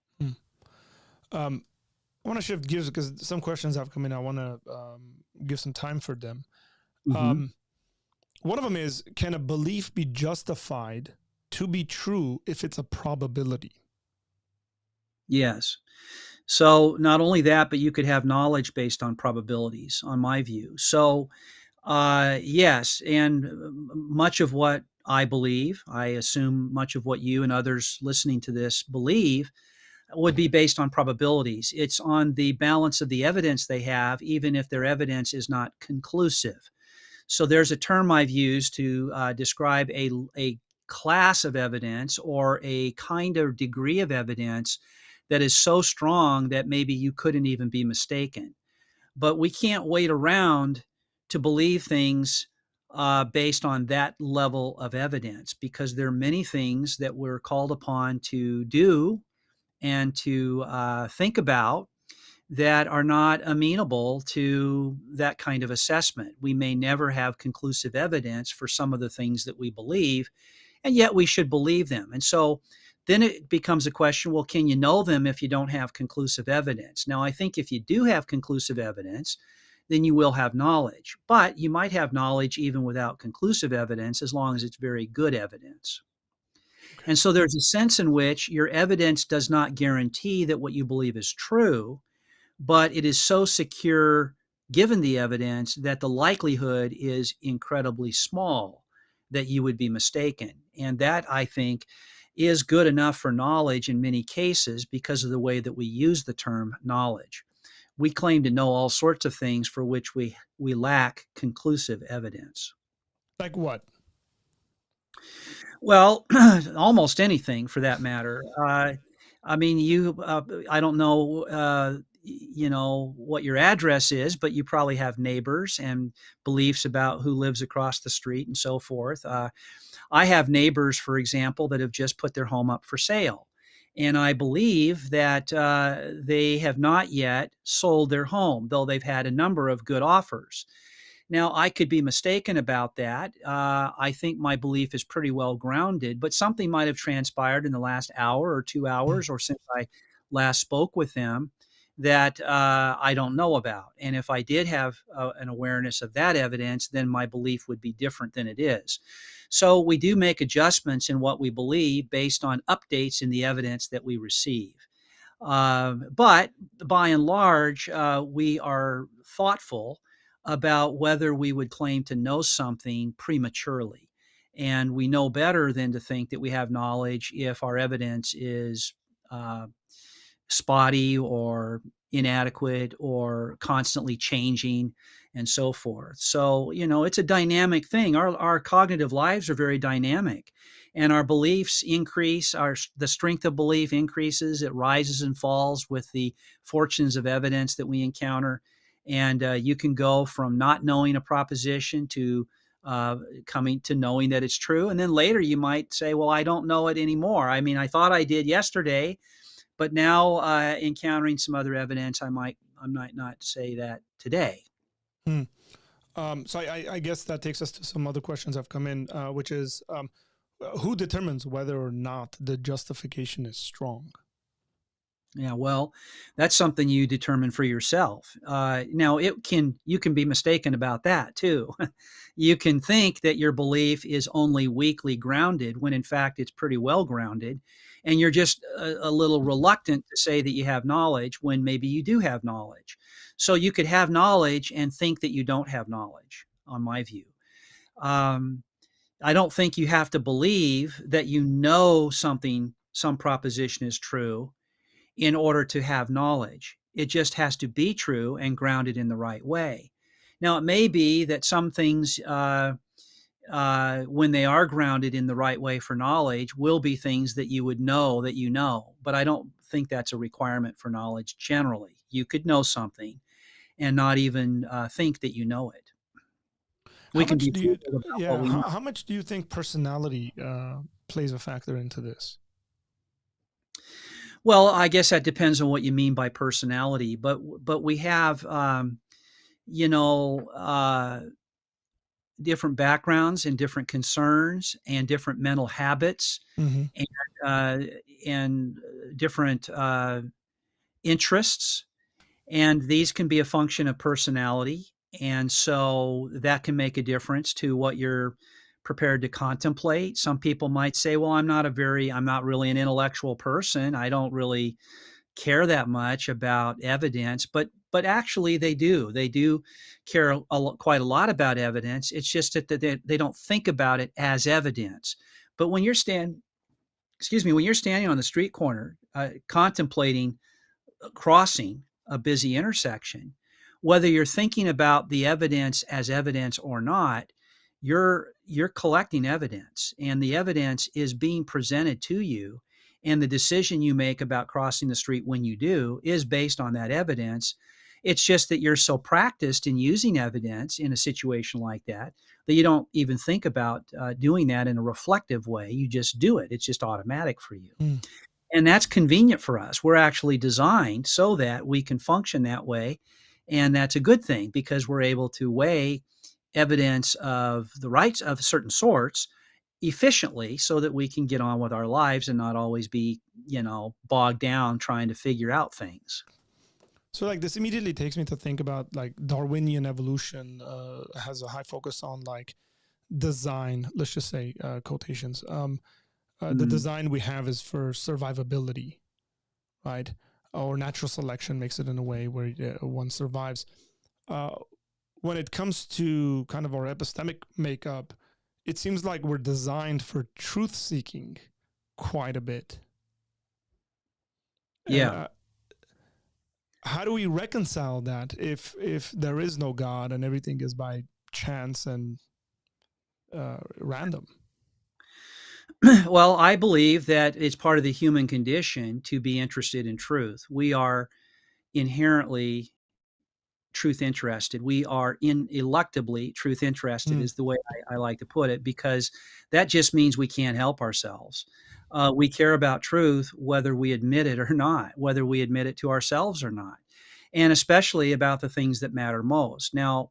I want to shift gears because some questions have come in. I want to give some time for them. One of them is, can a belief be justified to be true if it's a probability? Yes. So not only that, but you could have knowledge based on probabilities, on my view. So Yes, and much of what I believe, I assume much of what you and others listening to this believe, would be based on probabilities. It's on the balance of the evidence they have, even if their evidence is not conclusive. So there's a term I've used to describe a class of evidence or a kind of degree of evidence that is so strong that maybe you couldn't even be mistaken. But we can't wait around to believe things based on that level of evidence, because there are many things that we're called upon to do and to think about that are not amenable to that kind of assessment. We may never have conclusive evidence for some of the things that we believe, and yet we should believe them. And so then it becomes a question, well, can you know them if you don't have conclusive evidence? Now, I think if you do have conclusive evidence, then you will have knowledge. But you might have knowledge even without conclusive evidence, as long as it's very good evidence. Okay. And so there's a sense in which your evidence does not guarantee that what you believe is true, but it is so secure given the evidence that the likelihood is incredibly small that you would be mistaken. And that, I think, is good enough for knowledge in many cases because of the way that we use the term knowledge. We claim to know all sorts of things for which we lack conclusive evidence. Like what? Well, almost anything for that matter. I mean, I don't know, what your address is, but you probably have neighbors and beliefs about who lives across the street and so forth. I have neighbors, for example, that have just put their home up for sale. And I believe that they have not yet sold their home, though they've had a number of good offers. Now, I could be mistaken about that. I think my belief is pretty well grounded, but something might have transpired in the last hour or 2 Mm. hours or since I last spoke with them that I don't know about. And if I did have an awareness of that evidence, then my belief would be different than it is. So we do make adjustments in what we believe based on updates in the evidence that we receive. But by and large, we are thoughtful about whether we would claim to know something prematurely. And we know better than to think that we have knowledge if our evidence is uh, spotty or inadequate or constantly changing and so forth. So, it's a dynamic thing. Our cognitive lives are very dynamic, and our beliefs increase, the strength of belief increases, it rises and falls with the fortunes of evidence that we encounter. And you can go from not knowing a proposition to coming to knowing that it's true. And then later you might say, well, I don't know it anymore. I mean, I thought I did yesterday, but now, encountering some other evidence, I might not say that today. Hmm. So I guess that takes us to some other questions that have come in, which is who determines whether or not the justification is strong? Yeah, well, that's something you determine for yourself. Now, you can be mistaken about that too. You can think that your belief is only weakly grounded when in fact it's pretty well grounded, and you're just a little reluctant to say that you have knowledge when maybe you do have knowledge. So you could have knowledge and think that you don't have knowledge, on my view. Um, I don't think you have to believe that some proposition is true in order to have knowledge. It just has to be true and grounded in the right way. Now, it may be that some things, when they are grounded in the right way for knowledge, will be things that you would know that you know. But I don't think that's a requirement for knowledge generally. You could know something and not even think that you know it. How We can much be do you, fluid about what yeah, we know. how much do you think personality plays a factor into this? Well, I guess that depends on what you mean by personality, but we have you know uh, different backgrounds and different concerns and different mental habits Hmm. and uh, and different interests, and these can be a function of personality, and so that can make a difference to what you're prepared to contemplate. Some people might say, well, I'm not really an intellectual person. I don't really care that much about evidence, but actually they do. They do care quite a lot about evidence. It's just that they don't think about it as evidence. But when you're when you're standing on the street corner, contemplating crossing a busy intersection, whether you're thinking about the evidence as evidence or not, you're collecting evidence, and the evidence is being presented to you, and the decision you make about crossing the street when you do is based on that evidence. It's just that you're so practiced in using evidence in a situation like that that you don't even think about doing that in a reflective way. You just do it. It's just automatic for you. Mm. And that's convenient for us. We're actually designed so that we can function that way. And that's a good thing because we're able to weigh evidence of the rights of certain sorts efficiently so that we can get on with our lives and not always be, bogged down trying to figure out things. So like this immediately takes me to think about like Darwinian evolution has a high focus on like design, let's just say quotations. The design we have is for survivability, right? Or natural selection makes it in a way where one survives. When it comes to kind of our epistemic makeup, it seems like we're designed for truth seeking quite a bit. Yeah. How do we reconcile that if there is no God and everything is by chance and random? Well, I believe that it's part of the human condition to be interested in truth. We are inherently truth interested. We are ineluctably truth interested, is the way I like to put it, because that just means we can't help ourselves. We care about truth whether we admit it or not, whether we admit it to ourselves or not, and especially about the things that matter most. Now,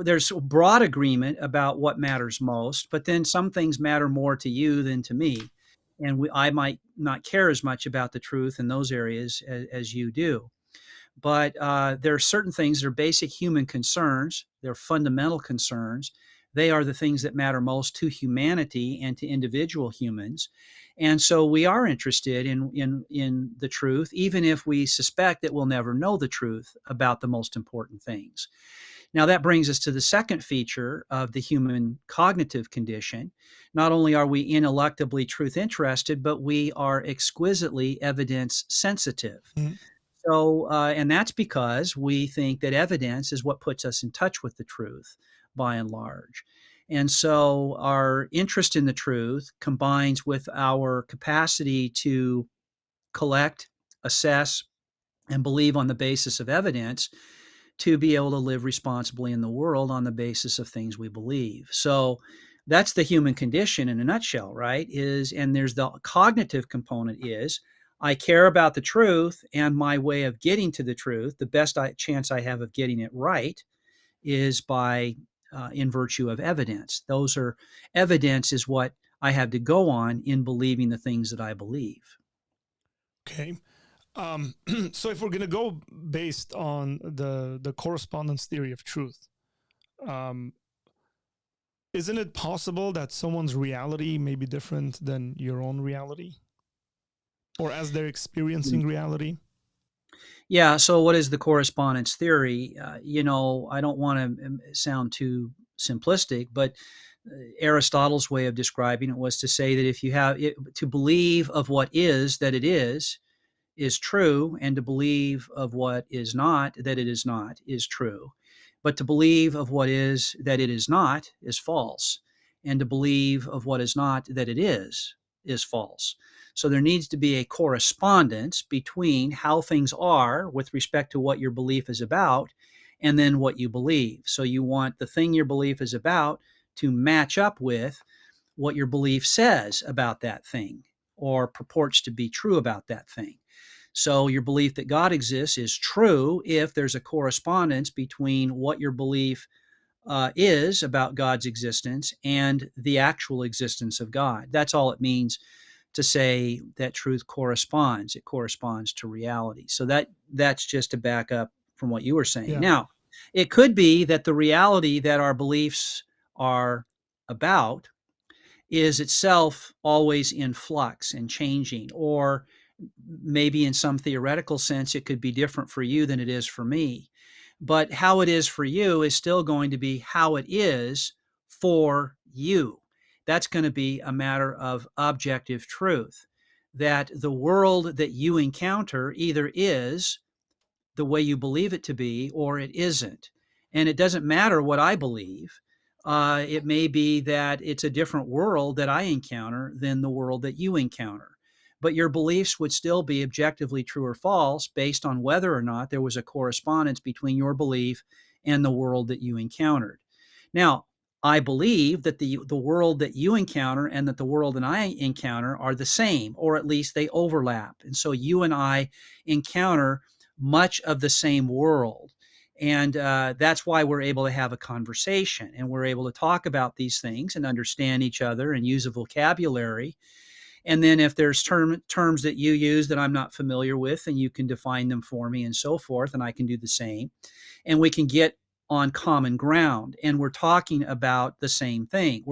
there's broad agreement about what matters most, but then some things matter more to you than to me, and I might not care as much about the truth in those areas as you do. But there are certain things that are basic human concerns. They're fundamental concerns. They are the things that matter most to humanity and to individual humans. And so we are interested in the truth, even if we suspect that we'll never know the truth about the most important things. Now, that brings us to the second feature of the human cognitive condition. Not only are we ineluctably truth interested, but we are exquisitely evidence sensitive. Mm-hmm. So, and that's because we think that evidence is what puts us in touch with the truth by and large. And so our interest in the truth combines with our capacity to collect, assess, and believe on the basis of evidence to be able to live responsibly in the world on the basis of things we believe. So that's the human condition in a nutshell, right? And there's the cognitive component is I care about the truth, and my way of getting to the truth, the best chance I have of getting it right, is by in virtue of evidence. Evidence is what I have to go on in believing the things that I believe. Okay. So if we're going to go based on the correspondence theory of truth, isn't it possible that someone's reality may be different than your own reality? Or as they're experiencing reality? Yeah. So what is the correspondence theory? I don't want to sound too simplistic, but Aristotle's way of describing it was to say that if you have to believe of what is that it is true, and to believe of what is not that it is not is true. But to believe of what is that it is not is false. And to believe of what is not that it is false. So there needs to be a correspondence between how things are with respect to what your belief is about and then what you believe. So you want the thing your belief is about to match up with what your belief says about that thing or purports to be true about that thing. So your belief that God exists is true if there's a correspondence between what your belief is about God's existence and the actual existence of God. That's all it means to say that truth corresponds. It corresponds to reality. So that's just to back up from what you were saying. Yeah. Now, it could be that the reality that our beliefs are about is itself always in flux and changing, or maybe in some theoretical sense, it could be different for you than it is for me. But how it is for you is still going to be how it is for you. That's going to be a matter of objective truth, that the world that you encounter either is the way you believe it to be or it isn't. And it doesn't matter what I believe. It may be that it's a different world that I encounter than the world that you encounter. But your beliefs would still be objectively true or false based on whether or not there was a correspondence between your belief and the world that you encountered. Now, I believe that the world that you encounter and that the world that I encounter are the same, or at least they overlap. And so you and I encounter much of the same world. And that's why we're able to have a conversation and we're able to talk about these things and understand each other and use a vocabulary. And then if there's terms that you use that I'm not familiar with, and you can define them for me and so forth, and I can do the same. And we can get on common ground and we're talking about the same thing.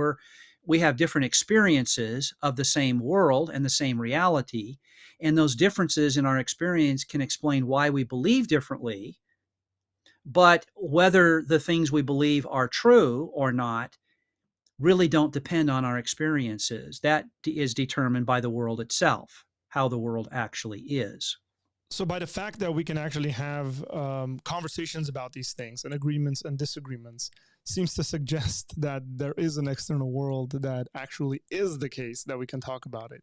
We have different experiences of the same world and the same reality. And those differences in our experience can explain why we believe differently. But whether the things we believe are true or not really don't depend on our experiences. That is determined by the world itself, how the world actually is. So by the fact that we can actually have conversations about these things and agreements and disagreements seems to suggest that there is an external world that actually is the case, that we can talk about it.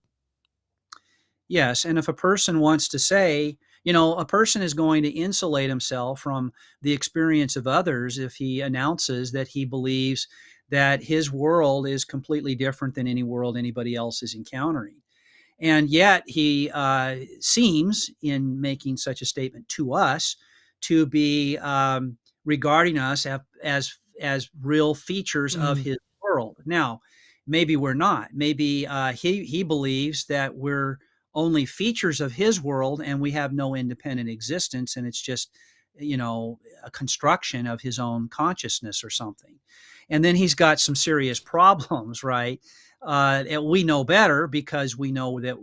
Yes, and if a person wants to say, a person is going to insulate himself from the experience of others if he announces that he believes that his world is completely different than any world anybody else is encountering. And yet he seems, in making such a statement to us, to be regarding us as real features of his world. Now, maybe we're not. Maybe he believes that we're only features of his world and we have no independent existence, and it's just a construction of his own consciousness or something. And then he's got some serious problems, right? And we know better because we know that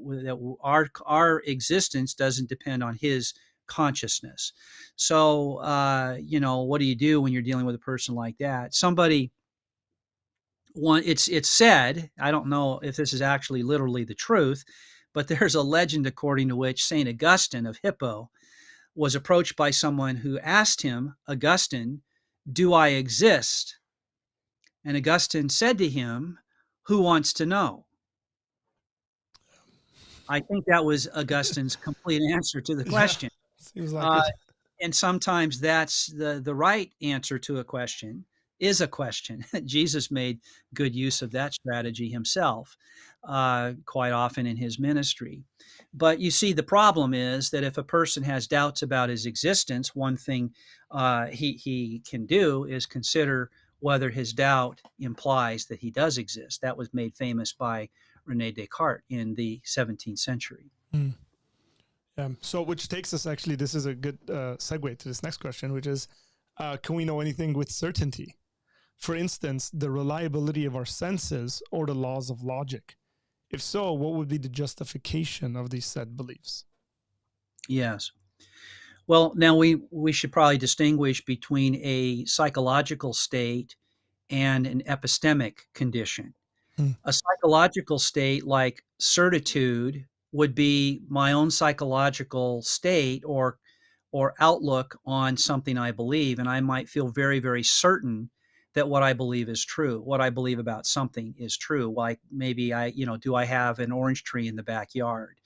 our existence doesn't depend on his consciousness. So what do you do when you're dealing with a person like that? It's said, I don't know if this is actually literally the truth, but there's a legend according to which St. Augustine of Hippo was approached by someone who asked him, Augustine, do I exist? And Augustine said to him, who wants to know? I think that was Augustine's complete answer to the Yeah, question. seems like Uh, it. and sometimes that's the right answer to a question is a question. Jesus made good use of that strategy himself, quite often in his ministry. But you see, the problem is that if a person has doubts about his existence, one thing he can do is consider whether his doubt implies that he does exist. That was made famous by René Descartes in the 17th century. Mm. So which takes us, actually, this is a good segue to this next question, which is, can we know anything with certainty? For instance, the reliability of our senses or the laws of logic? If so, what would be the justification of these said beliefs? Yes. Well, now we should probably distinguish between a psychological state and an epistemic condition. Hmm. A psychological state like certitude would be my own psychological state or outlook on something I believe, and I might feel very, very certain that what I believe is true. What I believe about something is true. Like maybe do I have an orange tree in the backyard?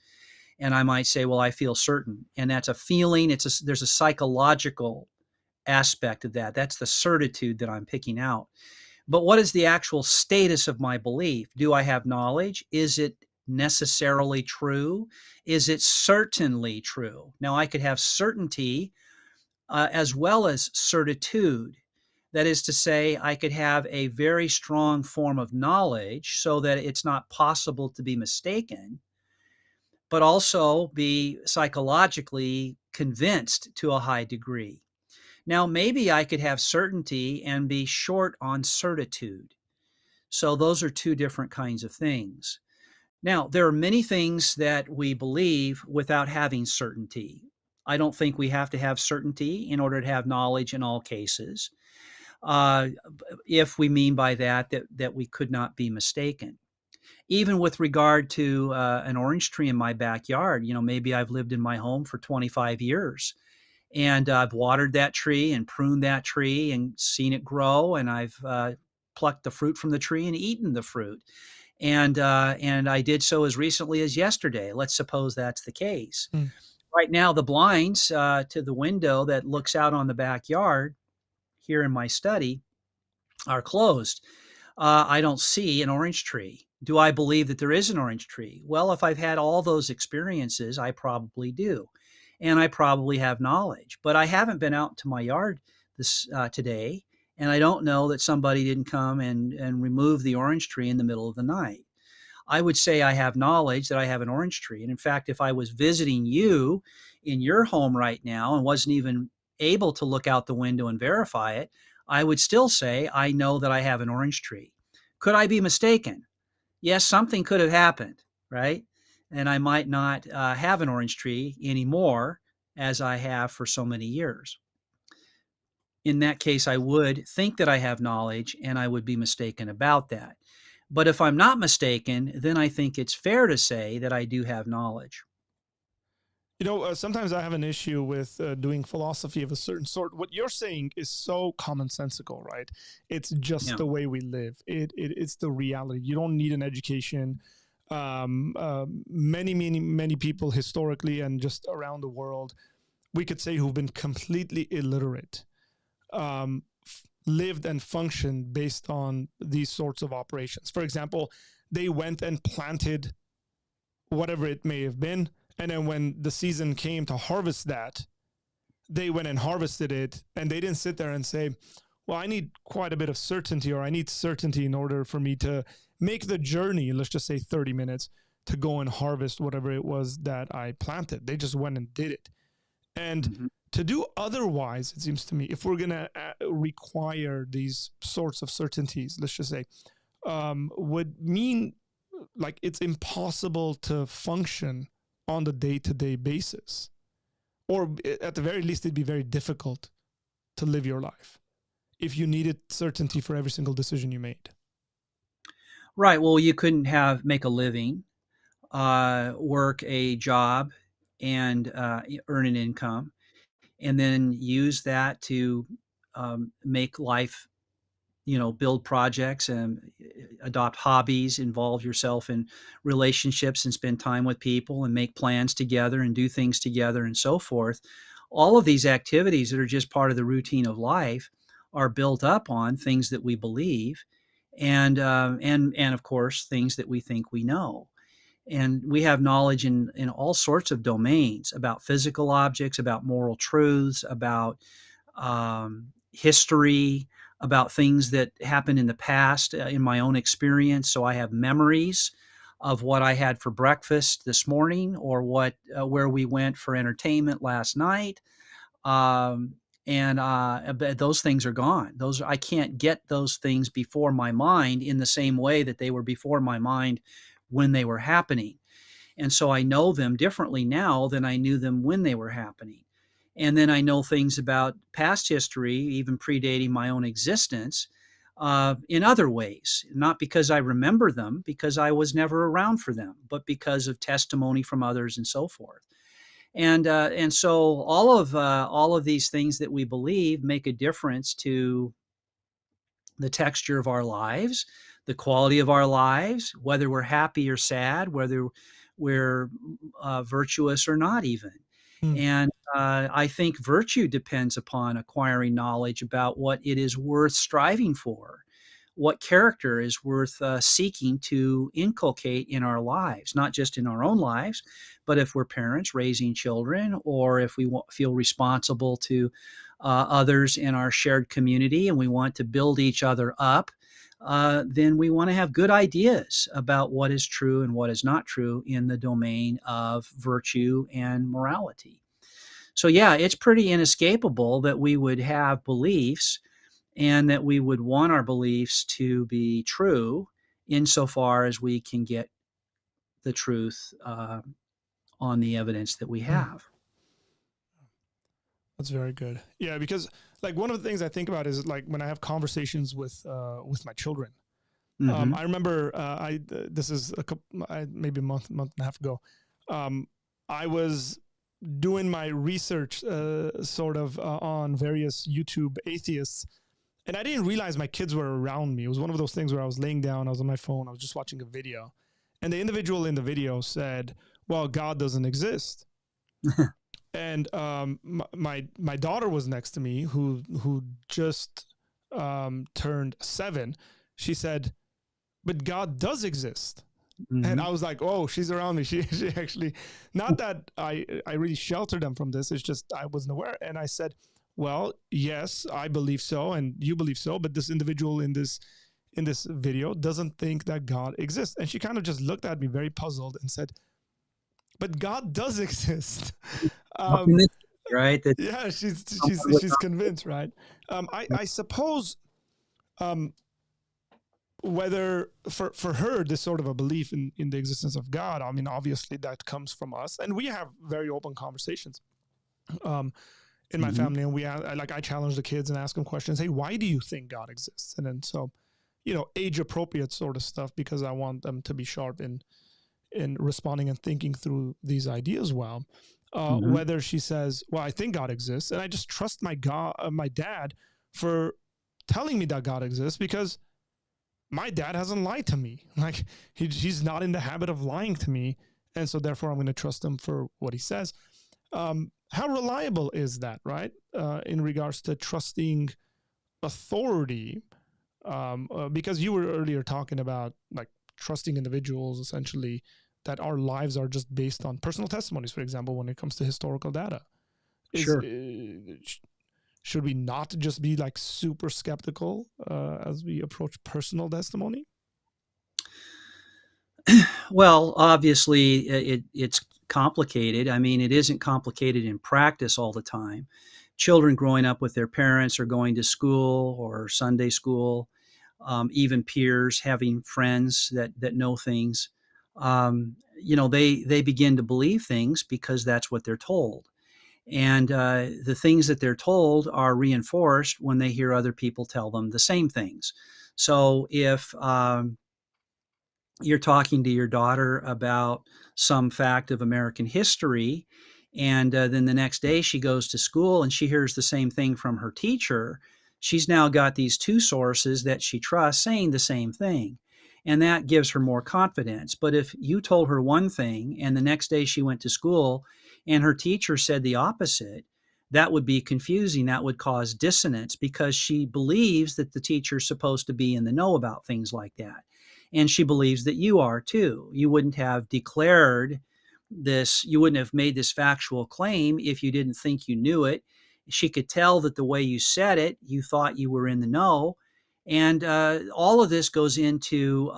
And I might say, well, I feel certain, and that's a feeling. There's a psychological aspect of that. That's the certitude that I'm picking out. But what is the actual status of my belief? Do I have knowledge? Is it necessarily true? Is it certainly true? Now, I could have certainty as well as certitude. That is to say, I could have a very strong form of knowledge so that it's not possible to be mistaken, but also be psychologically convinced to a high degree. Now, maybe I could have certainty and be short on certitude. So those are two different kinds of things. Now, there are many things that we believe without having certainty. I don't think we have to have certainty in order to have knowledge in all cases. If we mean by that we could not be mistaken. Even with regard to an orange tree in my backyard, maybe I've lived in my home for 25 years and I've watered that tree and pruned that tree and seen it grow, and I've plucked the fruit from the tree and eaten the fruit. And I did so as recently as yesterday. Let's suppose that's the case. Hmm. Right now, the blinds to the window that looks out on the backyard here in my study are closed. I don't see an orange tree. Do I believe that there is an orange tree? Well, if I've had all those experiences, I probably do. And I probably have knowledge. But I haven't been out to my yard this today, and I don't know that somebody didn't come and remove the orange tree in the middle of the night. I would say I have knowledge that I have an orange tree. And in fact, if I was visiting you in your home right now and wasn't even able to look out the window and verify it, I would still say I know that I have an orange tree. Could I be mistaken? Yes, something could have happened, right? And I might not have an orange tree anymore as I have for so many years. In that case, I would think that I have knowledge and I would be mistaken about that. But if I'm not mistaken, then I think it's fair to say that I do have knowledge. Sometimes I have an issue with doing philosophy of a certain sort. What you're saying is so commonsensical, right? It's just Yeah. the way we live. It's the reality. You don't need an education. Many people historically and just around the world, we could say, who've been completely illiterate, lived and functioned based on these sorts of operations. For example, they went and planted whatever it may have been, and then when the season came to harvest that, they went and harvested it, and they didn't sit there and say, well, I need quite a bit of certainty, or I need certainty in order for me to make the journey, let's just say 30 minutes, to go and harvest whatever it was that I planted. They just went and did it. And Mhm. to do otherwise, it seems to me, if we're going to require these sorts of certainties, let's just say, would mean like it's impossible to function on the day-to-day basis, or at the very least it'd be very difficult to live your life if you needed certainty for every single decision you made. Right. Well, you couldn't make a living, work a job, and earn an income, and then use that to make life, build projects and adopt hobbies, involve yourself in relationships and spend time with people and make plans together and do things together and so forth. All of these activities that are just part of the routine of life are built up on things that we believe and of course things that we think we know. And we have knowledge in all sorts of domains about physical objects, about moral truths, about history, about things that happened in the past, in my own experience. So I have memories of what I had for breakfast this morning, or where we went for entertainment last night. Um, but those things are gone. I can't get those things before my mind in the same way that they were before my mind when they were happening. And so I know them differently now than I knew them when they were happening. And then I know things about past history, even predating my own existence, in other ways, not because I remember them, because I was never around for them, but because of testimony from others and so forth. And so all of these things that we believe make a difference to the texture of our lives, the quality of our lives, whether we're happy or sad, whether we're virtuous or not, even. Hmm. And I think virtue depends upon acquiring knowledge about what it is worth striving for, what character is worth seeking to inculcate in our lives, not just in our own lives, but if we're parents raising children, or if we feel responsible to others in our shared community and we want to build each other up, then we want to have good ideas about what is true and what is not true in the domain of virtue and morality. So, yeah, it's pretty inescapable that we would have beliefs and that we would want our beliefs to be true insofar as we can get the truth on the evidence that we have. That's very good. Yeah, because like one of the things I think about is like when I have conversations with my children. Mm-hmm. I remember this is maybe a month and a half ago. I was doing my research sort of on various YouTube atheists, and I didn't realize my kids were around me. It was one of those things where I was laying down, I was on my phone, I was just watching a video, and the individual in the video said, "Well, God doesn't exist." And my daughter was next to me, who just turned 7. She said, "But God does exist." Mm-hmm. And I was like, "Oh, she's around me." She actually, not that I really sheltered them from this. It's just I wasn't aware. And I said, "Well, yes, I believe so, and you believe so, but this individual in this video doesn't think that God exists." And she kind of just looked at me very puzzled and said, "But God does exist." Right? That Yeah, she's convinced, right? I suppose whether for her this sort of a belief in the existence of God, I mean, obviously that comes from us, and we have very open conversations in my family, and I challenge the kids and ask them questions. Hey, why do you think God exists? And then so, age appropriate sort of stuff, because I want them to be sharp in responding and thinking through these ideas well. Whether she says, "Well, I think God exists," and I just trust my dad for telling me that God exists, because my dad hasn't lied to me. Like he's not in the habit of lying to me, and so therefore I'm going to trust him for what he says. How reliable is that, right? In regards to trusting authority, because you were earlier talking about like trusting individuals, essentially, that our lives are just based on personal testimonies, for example, when it comes to historical data. Sure. Should we not just be like super skeptical as we approach personal testimony? Well, obviously, it's complicated. I mean, it isn't complicated in practice all the time. Children growing up with their parents or going to school or Sunday school, even peers, having friends that know things, they begin to believe things because that's what they're told. And the things that they're told are reinforced when they hear other people tell them the same things. So if you're talking to your daughter about some fact of American history, and then the next day she goes to school and she hears the same thing from her teacher, she's now got these two sources that she trusts saying the same thing. And that gives her more confidence. But if you told her one thing and the next day she went to school and her teacher said the opposite, that would be confusing. That would cause dissonance because she believes that the teacher's supposed to be in the know about things like that. And she believes that you are too. You wouldn't have declared this, you wouldn't have made this factual claim if you didn't think you knew it. She could tell that the way you said it, you thought you were in the know. And all of this goes into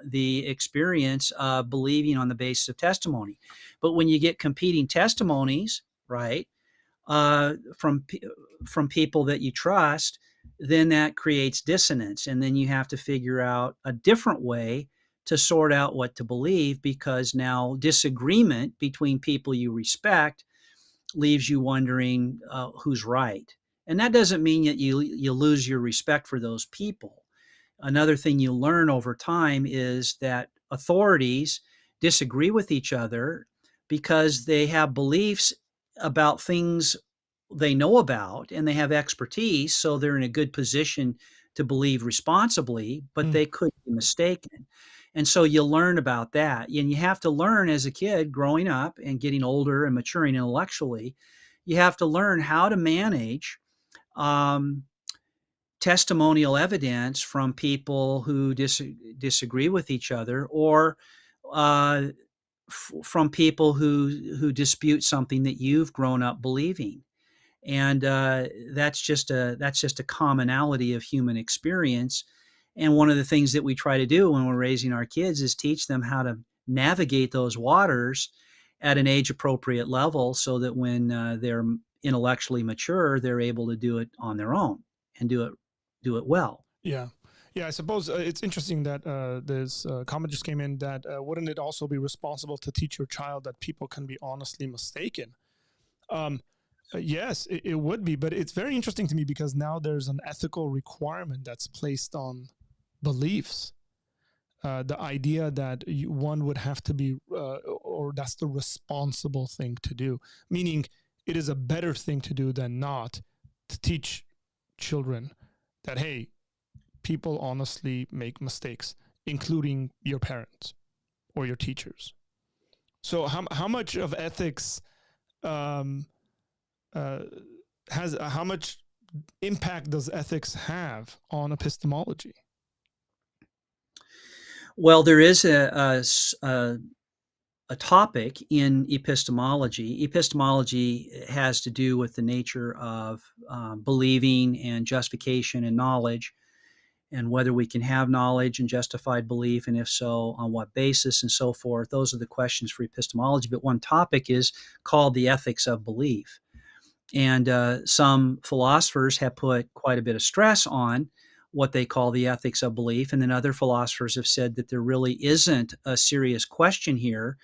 the experience of believing on the basis of testimony. But when you get competing testimonies, right, from people that you trust, then that creates dissonance. And then you have to figure out a different way to sort out what to believe, because now disagreement between people you respect leaves you wondering who's right. And that doesn't mean that you lose your respect for those people. Another thing you learn over time is that authorities disagree with each other because they have beliefs about things they know about and they have expertise, so they're in a good position to believe responsibly, but they could be mistaken. And so you learn about that. And you have to learn as a kid growing up and getting older and maturing intellectually, you have to learn how to manage testimonial evidence from people who disagree with each other, or from people who dispute something that you've grown up believing. And that's just a commonality of human experience. And one of the things that we try to do when we're raising our kids is teach them how to navigate those waters at an age appropriate level, so that when they're intellectually mature, they're able to do it on their own and do it well. Yeah. Yeah, I suppose it's interesting that this comment just came in that wouldn't it also be responsible to teach your child that people can be honestly mistaken? Um, yes, it would be, but it's very interesting to me because now there's an ethical requirement that's placed on beliefs. The idea that one would have to be, or that's the responsible thing to do, meaning it is a better thing to do than not to teach children that, hey, people honestly make mistakes, including your parents or your teachers. So how much of ethics um, how much impact does ethics have on epistemology? Well, there is a topic in epistemology. Epistemology has to do with the nature of believing and justification and knowledge, and whether we can have knowledge and justified belief, and if so, on what basis, and so forth. Those are the questions for epistemology. But one topic is called the ethics of belief. And some philosophers have put quite a bit of stress on what they call the ethics of belief. And then other philosophers have said that there really isn't a serious question here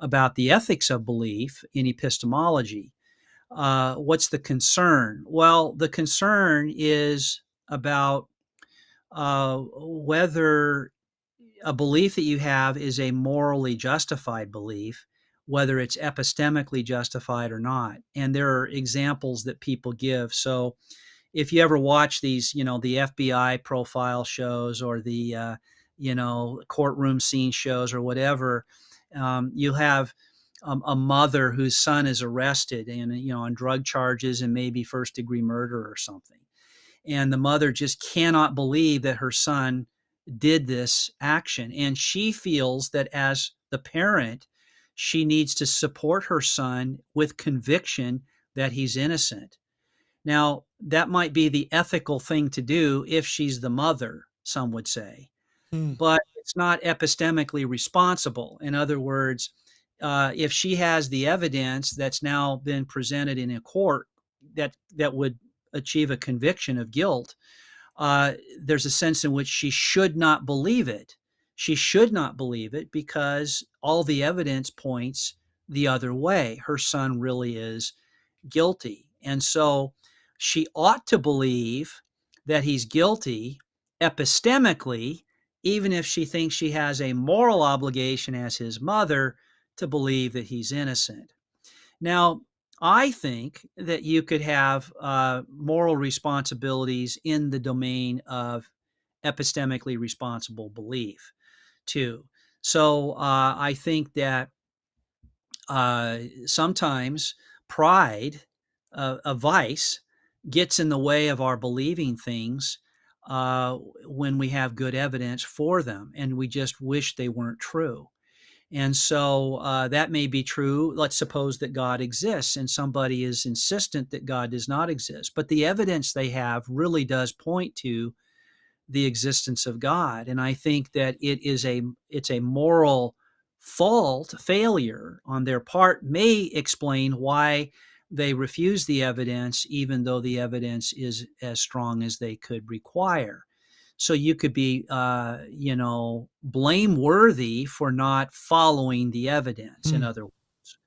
about the ethics of belief in epistemology. What's the concern? Well, the concern is about whether a belief that you have is a morally justified belief, whether it's epistemically justified or not. And there are examples that people give. So if you ever watch these, the FBI profile shows or the, courtroom scene shows or whatever, you have a mother whose son is arrested and, on drug charges and maybe first-degree murder or something. And the mother just cannot believe that her son did this action. And she feels that as the parent, she needs to support her son with conviction that he's innocent. Now, that might be the ethical thing to do if she's the mother, some would say, Hmm. but it's not epistemically responsible. In other words, if she has the evidence that's now been presented in a court that would achieve a conviction of guilt, there's a sense in which she should not believe it. She should not believe it because all the evidence points the other way. Her son really is guilty. And so she ought to believe that he's guilty epistemically, even if she thinks she has a moral obligation as his mother to believe that he's innocent. Now, I think that you could have moral responsibilities in the domain of epistemically responsible belief, too. So I think that sometimes pride, a vice, gets in the way of our believing things when we have good evidence for them, and we just wish they weren't true. And so that may be true. Let's suppose that God exists and somebody is insistent that God does not exist, but the evidence they have really does point to the existence of God. And I think that it's a moral failure on their part may explain why they refuse the evidence, even though the evidence is as strong as they could require. So you could be, blameworthy for not following the evidence, in Hmm. other words.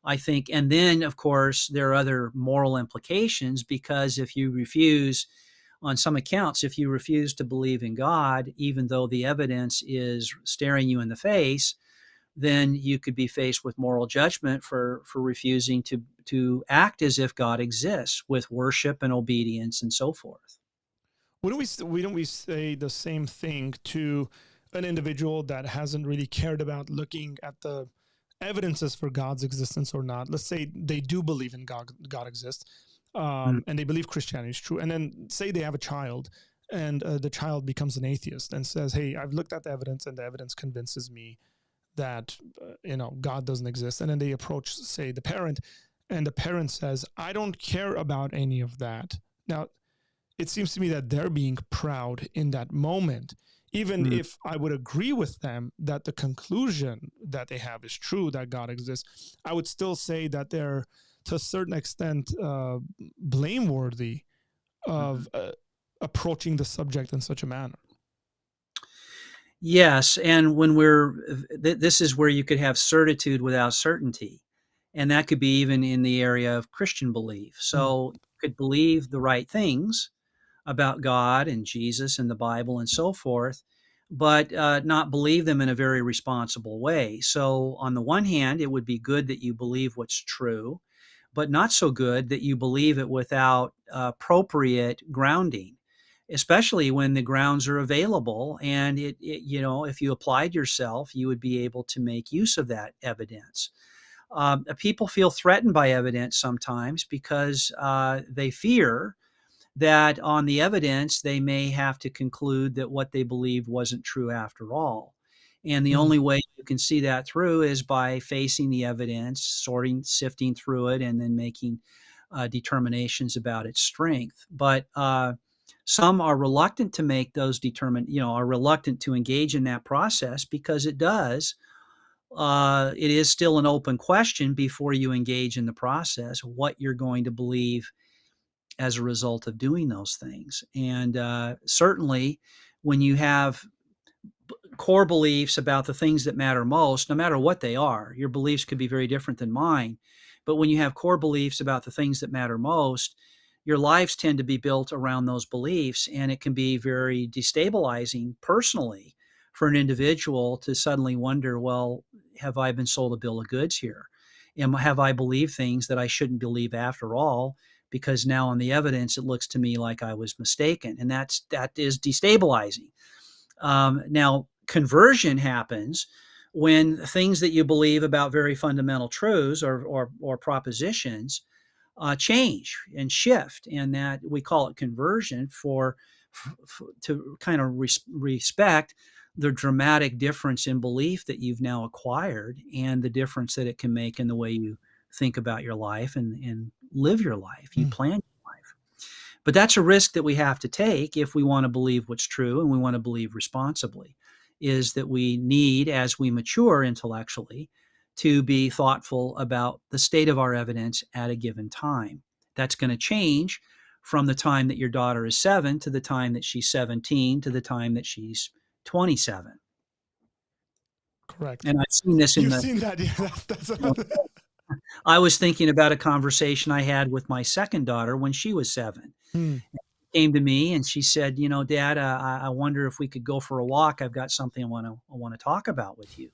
I think, and then, of course, there are other moral implications because if you refuse, on some accounts, if you refuse to believe in God, even though the evidence is staring you in the face, then you could be faced with moral judgment for refusing to act as if God exists with worship and obedience and so forth. Wouldn't we say the same thing to an individual that hasn't really cared about looking at the evidences for God's existence or not? Let's say they do believe in God exists, Mm. and they believe Christianity is true. And then say they have a child, and the child becomes an atheist and says, "Hey, I've looked at the evidence, and the evidence convinces me that God doesn't exist." And then they approach, say, the parent, and the parent says, "I don't care about any of that." Now, it seems to me that they're being proud in that moment. Even Mm. if I would agree with them that the conclusion that they have is true, that God exists, I would still say that they're, to a certain extent, blameworthy Mhm. of approaching the subject in such a manner. Yes, and when this is where you could have certitude without certainty, and that could be even in the area of Christian belief. Mm, So you could believe the right things about God and Jesus and the Bible and so forth, but not believe them in a very responsible way. So on the one hand, it would be good that you believe what's true, but not so good that you believe it without appropriate grounding, especially when the grounds are available. And if you applied yourself, you would be able to make use of that evidence. People feel threatened by evidence sometimes because they fear that on the evidence they may have to conclude that what they believed wasn't true after all. And the mm, only way you can see that through is by facing the evidence, sifting through it, and then making determinations about its strength. But some are reluctant to make those are reluctant to engage in that process because it is still an open question before you engage in the process what you're going to believe as a result of doing those things. And certainly, when you have core beliefs about the things that matter most, no matter what they are, your beliefs could be very different than mine. But when you have core beliefs about the things that matter most, your lives tend to be built around those beliefs, and it can be very destabilizing personally for an individual to suddenly wonder, well, have I been sold a bill of goods here? Have I believed things that I shouldn't believe after all? Because now on the evidence, it looks to me like I was mistaken, and that is destabilizing. Now, conversion happens when things that you believe about very fundamental truths or propositions change and shift, and that we call it conversion to kind of respect the dramatic difference in belief that you've now acquired and the difference that it can make in the way you think about your life and live your life. You mm. plan your life. But that's a risk that we have to take if we want to believe what's true and we want to believe responsibly, is that we need, as we mature intellectually, to be thoughtful about the state of our evidence at a given time. That's going to change from the time that your daughter is 7 to the time that she's 17 to the time that she's 27. Correct. And I've seen this in You've the, seen that, yeah. That's you know, another. I was thinking about a conversation I had with my second daughter when she was 7. Mm, Came to me and she said, Dad, I wonder if we could go for a walk. I've got something I want to talk about with you.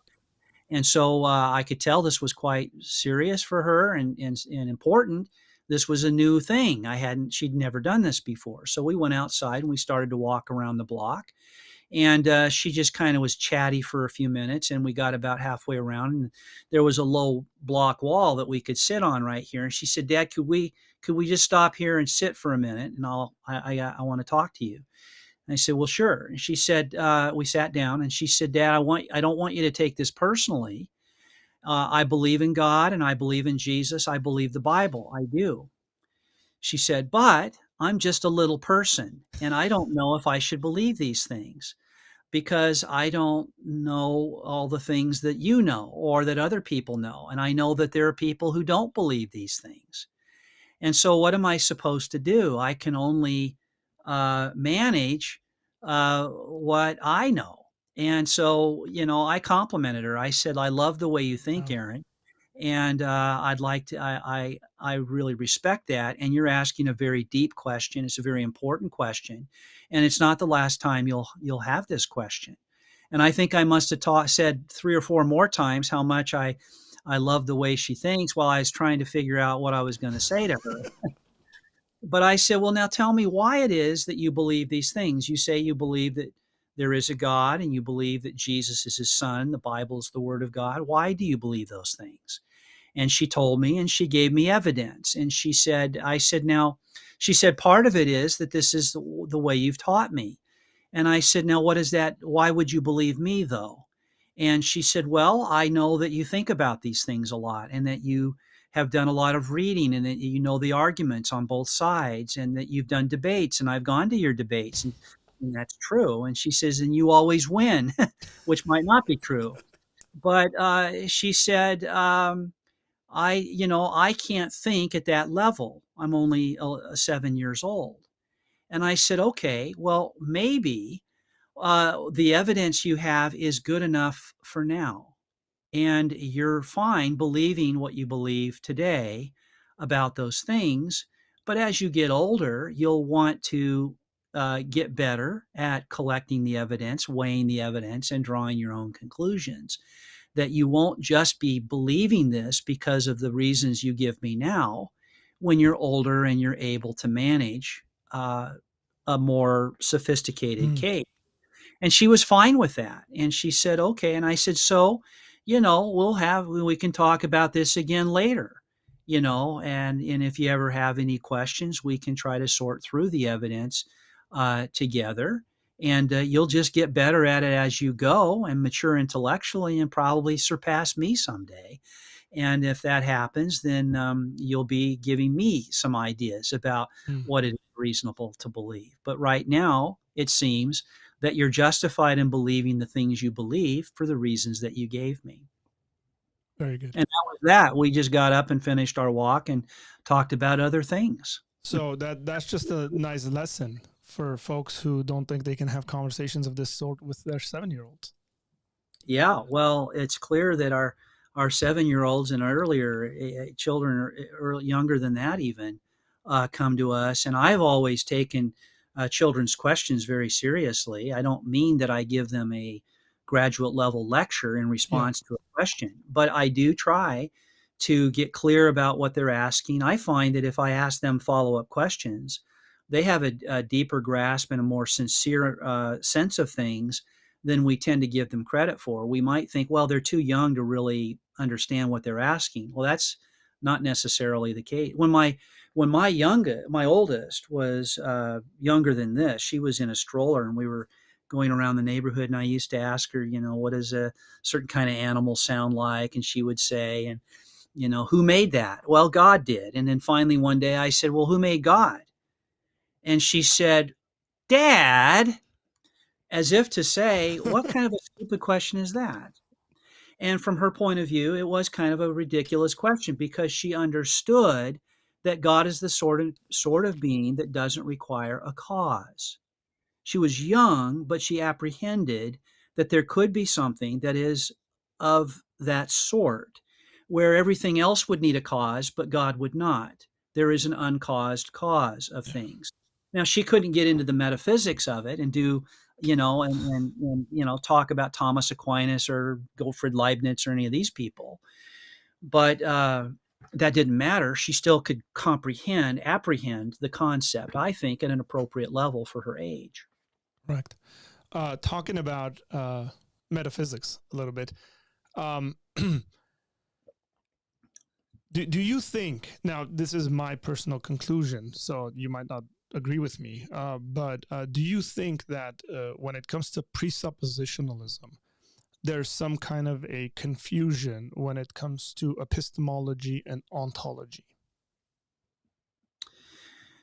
And so I could tell this was quite serious for her and important. This was a new thing. She'd never done this before. So we went outside and we started to walk around the block. And she just kind of was chatty for a few minutes. And we got about halfway around, and there was a low block wall that we could sit on right here. And she said, Dad, could we just stop here and sit for a minute? And I want to talk to you. And I said, well, sure. And she said, we sat down, and she said, Dad, I don't want you to take this personally. I believe in God and I believe in Jesus. I believe the Bible. I do. She said, but I'm just a little person and I don't know if I should believe these things because I don't know all the things that you know or that other people know. And I know that there are people who don't believe these things. And so, what am I supposed to do? I can only manage what I know. And so, I complimented her. I said, I love the way you think, wow. Aaron. And I'd like to, I really respect that. And you're asking a very deep question. It's a very important question. And it's not the last time you'll have this question. And I think I must have said 3 or 4 more times how much I love the way she thinks while I was trying to figure out what I was going to say to her. But I said, well, now tell me why it is that you believe these things. You say you believe that there is a God and you believe that Jesus is his son. The Bible is the word of God. Why do you believe those things? And she told me and she gave me evidence. And I said, now, she said, part of it is that this is the way you've taught me. And I said, now, what is that? Why would you believe me, though? And she said, well, I know that you think about these things a lot and that you have done a lot of reading and that you know the arguments on both sides and that you've done debates. And I've gone to your debates. And that's true. And she says, and you always win, which might not be true. But she said, I can't think at that level. I'm only 7 years old. And I said, okay, well, maybe the evidence you have is good enough for now. And you're fine believing what you believe today about those things. But as you get older, you'll want to get better at collecting the evidence, weighing the evidence, and drawing your own conclusions. That you won't just be believing this because of the reasons you give me now when you're older and you're able to manage a more sophisticated Mm. case. And she was fine with that. And she said, okay. And I said, so, we can talk about this again later, and if you ever have any questions, we can try to sort through the evidence together. And you'll just get better at it as you go and mature intellectually and probably surpass me someday. And if that happens, then you'll be giving me some ideas about Mm. what it is reasonable to believe. But right now, it seems that you're justified in believing the things you believe for the reasons that you gave me. Very good. And that was that. We just got up and finished our walk and talked about other things. So that's just a nice lesson for folks who don't think they can have conversations of this sort with their 7-year-olds. Yeah, well, it's clear that our 7-year-olds and earlier children, or younger than that even, come to us. And I've always taken children's questions very seriously. I don't mean that I give them a graduate level lecture in Yeah. response to a question, but I do try to get clear about what they're asking. I find that if I ask them follow-up questions, they have a deeper grasp and a more sincere sense of things than we tend to give them credit for. We might think, well, they're too young to really understand what they're asking. Well, that's not necessarily the case. My oldest was younger than this, she was in a stroller and we were going around the neighborhood, and I used to ask her, what does a certain kind of animal sound like? And she would say, and who made that? Well, God did. And then finally one day I said, well, who made God? And she said, Dad, as if to say, what kind of a stupid question is that? And from her point of view, it was kind of a ridiculous question because she understood that God is the sort of being that doesn't require a cause. She was young, but she apprehended that there could be something that is of that sort, where everything else would need a cause, but God would not. There is an uncaused cause of Yeah. things. Now, she couldn't get into the metaphysics of it and do, and talk about Thomas Aquinas or Gottfried Leibniz or any of these people. But that didn't matter. She still could apprehend the concept, I think, at an appropriate level for her age. Correct. Talking about metaphysics a little bit. Do you think, now this is my personal conclusion, so you might not agree with me, but do you think that when it comes to presuppositionalism, there's some kind of a confusion when it comes to epistemology and ontology?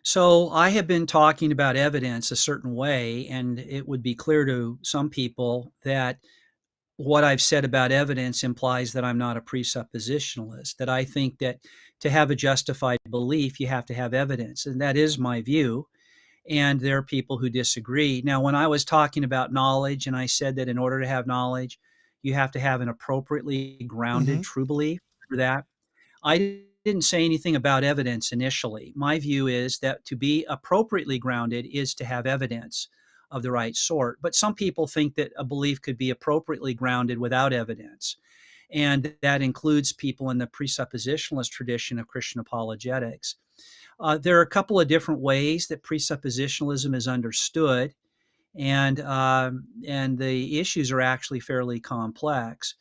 So I have been talking about evidence a certain way, and it would be clear to some people that what I've said about evidence implies that I'm not a presuppositionalist, that I think that to have a justified belief, you have to have evidence. And that is my view. And there are people who disagree. Now, when I was talking about knowledge, and I said that in order to have knowledge, you have to have an appropriately grounded Mm-hmm. true belief for that. I didn't say anything about evidence initially. My view is that to be appropriately grounded is to have evidence of the right sort. But some people think that a belief could be appropriately grounded without evidence. And that includes people in the presuppositionalist tradition of Christian apologetics. There are a couple of different ways that presuppositionalism is understood, and the issues are actually fairly complex.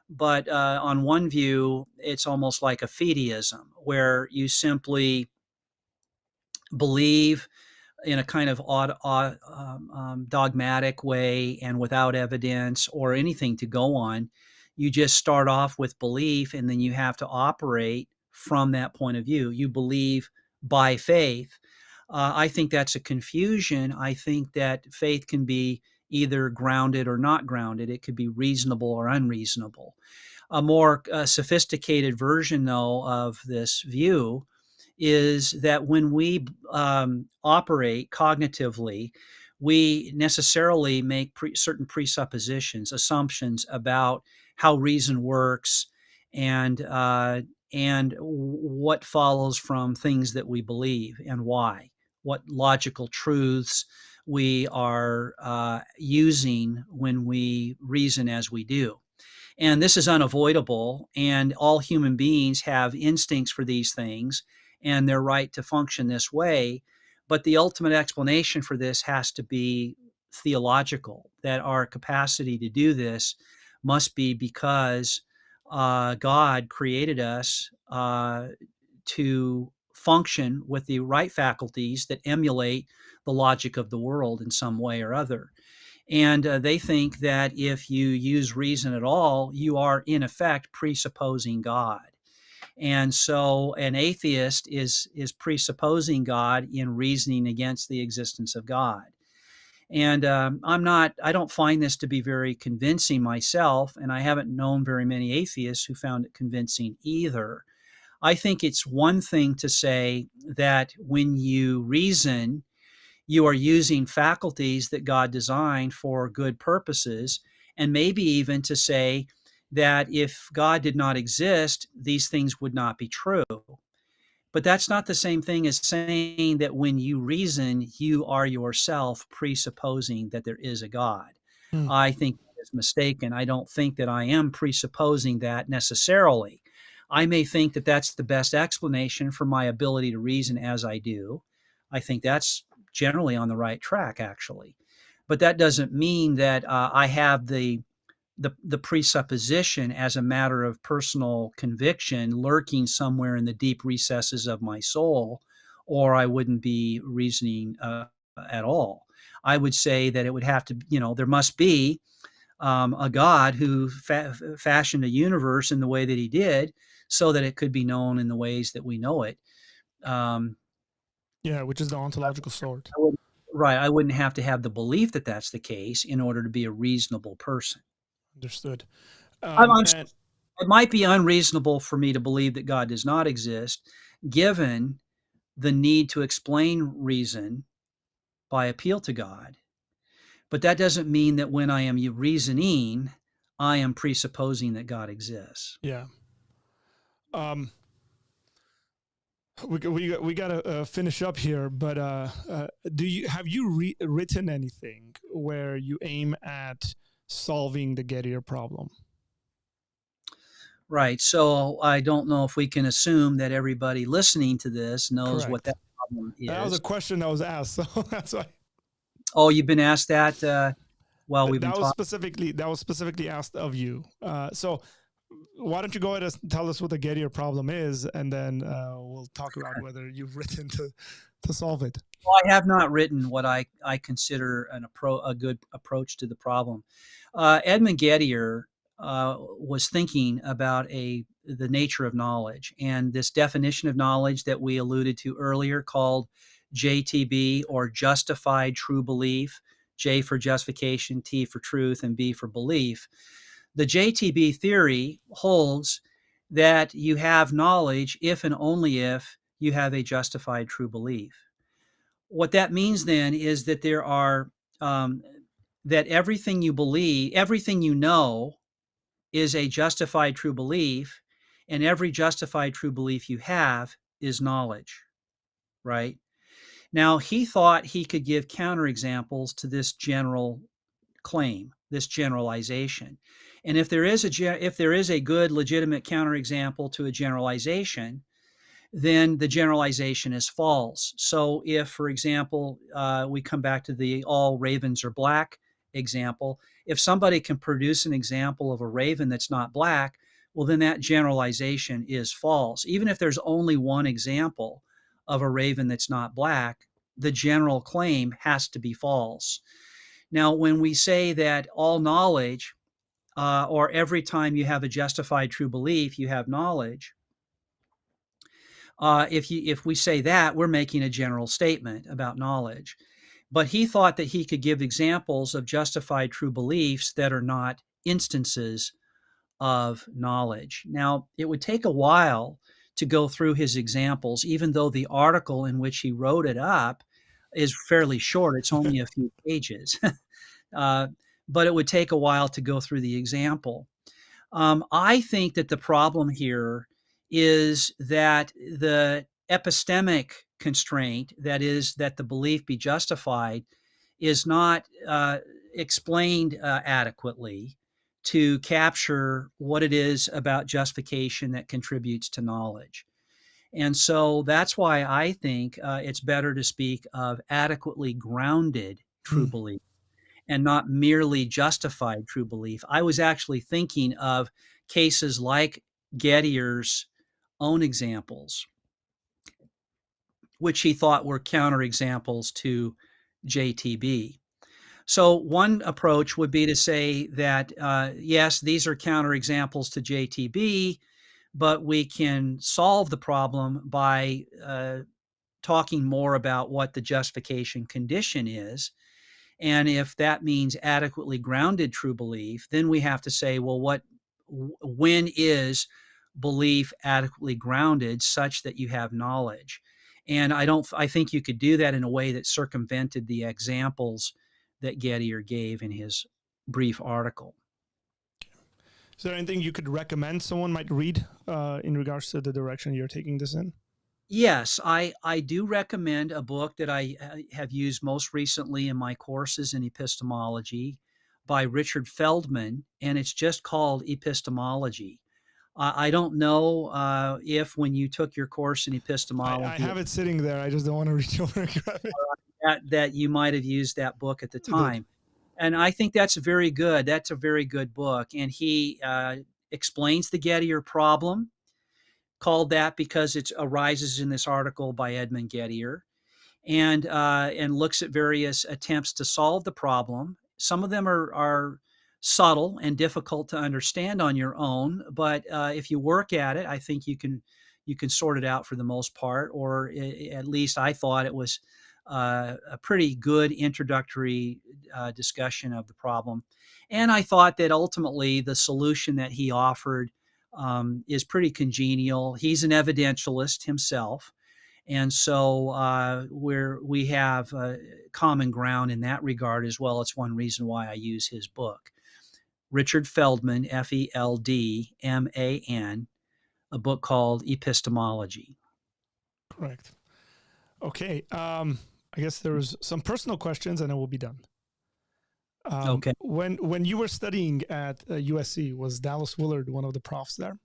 But on one view, it's almost like a fideism, where you simply believe in a kind of dogmatic way and without evidence or anything to go on. You just start off with belief, and then you have to operate from that point of view. You believe by faith. I think that's a confusion. I think that faith can be either grounded or not grounded. It could be reasonable or unreasonable. A more sophisticated version, though, of this view is that when we operate cognitively, we necessarily make certain presuppositions, assumptions about how reason works, and what follows from things that we believe and why, what logical truths we are using when we reason as we do. And this is unavoidable, and all human beings have instincts for these things, and they're right to function this way. But the ultimate explanation for this has to be theological, that our capacity to do this must be because God created us to function with the right faculties that emulate the logic of the world in some way or other. And they think that if you use reason at all, you are in effect presupposing God. And so an atheist is presupposing God in reasoning against the existence of God. And I don't find this to be very convincing myself, and I haven't known very many atheists who found it convincing either. I think it's one thing to say that when you reason, you are using faculties that God designed for good purposes, and maybe even to say that if God did not exist, these things would not be true. But that's not the same thing as saying that when you reason, you are yourself presupposing that there is a God. Hmm. I think that is mistaken. I don't think that I am presupposing that necessarily. I may think that that's the best explanation for my ability to reason as I do. I think that's generally on the right track, actually. But that doesn't mean that I have the presupposition as a matter of personal conviction lurking somewhere in the deep recesses of my soul, or I wouldn't be reasoning at all. I would say that it would have to, there must be a God who fashioned a universe in the way that he did so that it could be known in the ways that we know it. Um, Yeah, which is the ontological sort. I wouldn't, right. I wouldn't have to have the belief that that's the case in order to be a reasonable person. Understood. I'm And It might be unreasonable for me to believe that God does not exist, given the need to explain reason by appeal to God. But that doesn't mean that when I am reasoning, I am presupposing that God exists. yeah, um, we gotta finish up here. But have you written anything where you aim at solving the Gettier problem? Right. So I don't know if we can assume that everybody listening to this knows what Correct. that problem That was a is. question that was asked, so that's why. Oh, you've been asked that while we've been That was talking? specifically asked of you. So why don't you go ahead and tell us what the Gettier problem is, and then we'll talk about whether you've written to solve it. Well, I have not written what I consider a good approach to the problem. Edmund Gettier was thinking about the nature of knowledge, and this definition of knowledge that we alluded to earlier, called JTB, or justified true belief. J for justification, T for truth, and B for belief. The JTB theory holds that you have knowledge if and only if you have a justified true belief. What that means then is that there are that everything you believe, everything you know, is a justified true belief, and every justified true belief you have is knowledge, right? Now, he thought he could give counterexamples to this general claim, this generalization. And if there is a good legitimate counterexample to a generalization, then the generalization is false. So if, for example, we come back to the all ravens are black example, if somebody can produce an example of a raven that's not black, well, then that generalization is false. Even if there's only one example of a raven that's not black, the general claim has to be false. Now, when we say that all knowledge, or every time you have a justified true belief, you have knowledge, if we say that, we're making a general statement about knowledge. But he thought that he could give examples of justified true beliefs that are not instances of knowledge. Now, it would take a while to go through his examples, even though the article in which he wrote it up is fairly short. It's only a few pages, uh, but it would take a while to go through the example. I think that the problem here is that the epistemic constraint, that is, that the belief be justified, is not explained adequately to capture what it is about justification that contributes to knowledge. And so that's why I think it's better to speak of adequately grounded true Hmm. belief and not merely justified true belief. I was actually thinking of cases like Gettier's own examples, which he thought were counterexamples to JTB. So one approach would be to say that, yes, these are counterexamples to JTB, but we can solve the problem by talking more about what the justification condition is. And if that means adequately grounded true belief, then we have to say, well, when is belief adequately grounded such that you have knowledge? And I think you could do that in a way that circumvented the examples that Gettier gave in his brief article. Is there anything you could recommend someone might read in regards to the direction you're taking this in? Yes, I do recommend a book that I have used most recently in my courses in epistemology by Richard Feldman, and it's just called Epistemology. I don't know if when you took your course in I epistemology have it sitting there. I just don't want to reach over and grab it. that you might have used that book at the I did. time. And I think that's very good. That's a very good book. And he explains the Gettier problem, called that because it arises in this article by Edmund Gettier, and looks at various attempts to solve the problem. Some of them are subtle and difficult to understand on your own, but if you work at it, I think you can sort it out for the most part. Or at least I thought it was a pretty good introductory discussion of the problem. And I thought that ultimately the solution that he offered is pretty congenial. He's an evidentialist himself. And so we have common ground in that regard as well. It's one reason why I use his book. Richard Feldman, Feldman, a book called Epistemology. Correct. Okay. I guess there's some personal questions and then we'll be done. Okay. When you were studying at USC, was Dallas Willard one of the profs there?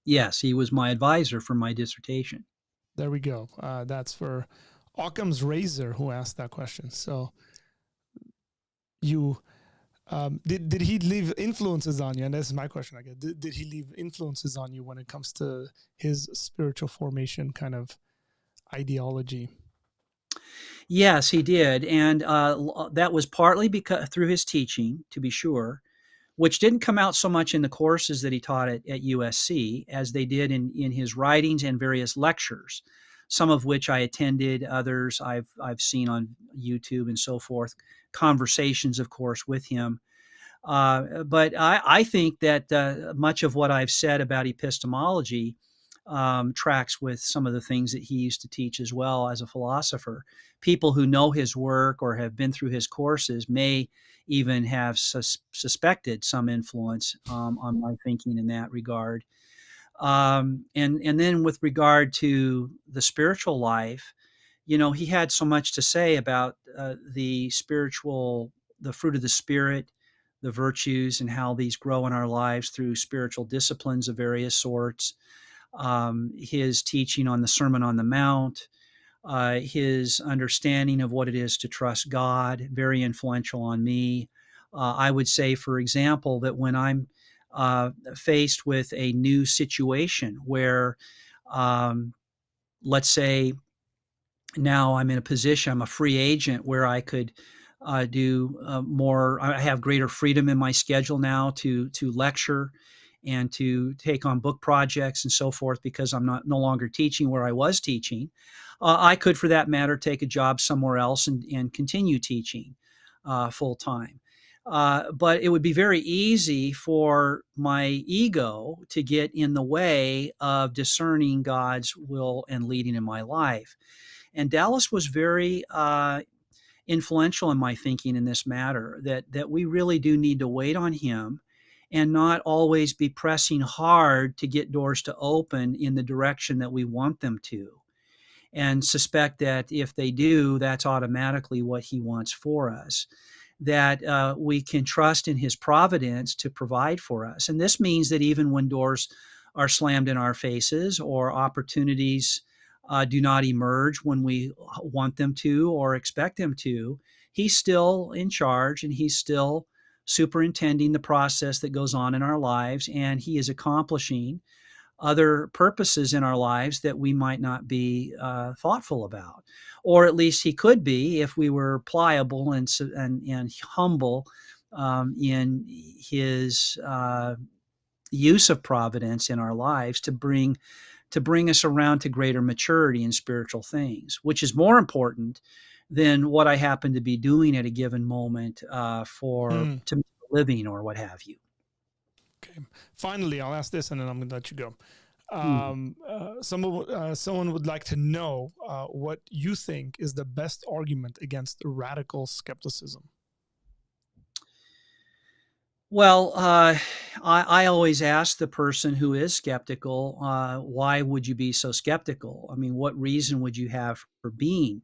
Yes, he was my advisor for my dissertation. There we go. That's for Occam's Razor who asked that question. So you did he leave influences on you? And this is my question, I guess. Did he leave influences on you when it comes to his spiritual formation kind of ideology? Yes, he did, and that was partly because through his teaching, to be sure, which didn't come out so much in the courses that he taught at USC as they did in his writings and various lectures, some of which I attended, others I've seen on YouTube and so forth, conversations, of course, with him. But I think that much of what I've said about epistemology tracks with some of the things that he used to teach as well as a philosopher. People who know his work or have been through his courses may even have suspected some influence on my thinking in that regard. And then with regard to the spiritual life, he had so much to say about the fruit of the Spirit, the virtues, and how these grow in our lives through spiritual disciplines of various sorts. His teaching on the Sermon on the Mount, his understanding of what it is to trust God, very influential on me. I would say, for example, that when I'm faced with a new situation where, let's say, now I'm in a position, I'm a free agent where I could do more. I have greater freedom in my schedule now to lecture and to take on book projects and so forth because I'm no longer teaching where I was teaching. I could, for that matter, take a job somewhere else and continue teaching full time. But it would be very easy for my ego to get in the way of discerning God's will and leading in my life. And Dallas was very influential in my thinking in this matter, that we really do need to wait on him and not always be pressing hard to get doors to open in the direction that we want them to, and suspect that if they do, that's automatically what he wants for us. That we can trust in his providence to provide for us. And this means that even when doors are slammed in our faces or opportunities do not emerge when we want them to or expect them to, he's still in charge and he's still superintending the process that goes on in our lives, and he is accomplishing other purposes in our lives that we might not be thoughtful about, or at least he could be if we were pliable and humble in his use of providence in our lives to bring us around to greater maturity in spiritual things, which is more important than what I happen to be doing at a given moment to make a living or what have you. Okay. Finally, I'll ask this and then I'm going to let you go. Someone would like to know what you think is the best argument against radical skepticism. Well, I always ask the person who is skeptical, why would you be so skeptical? I mean, what reason would you have for being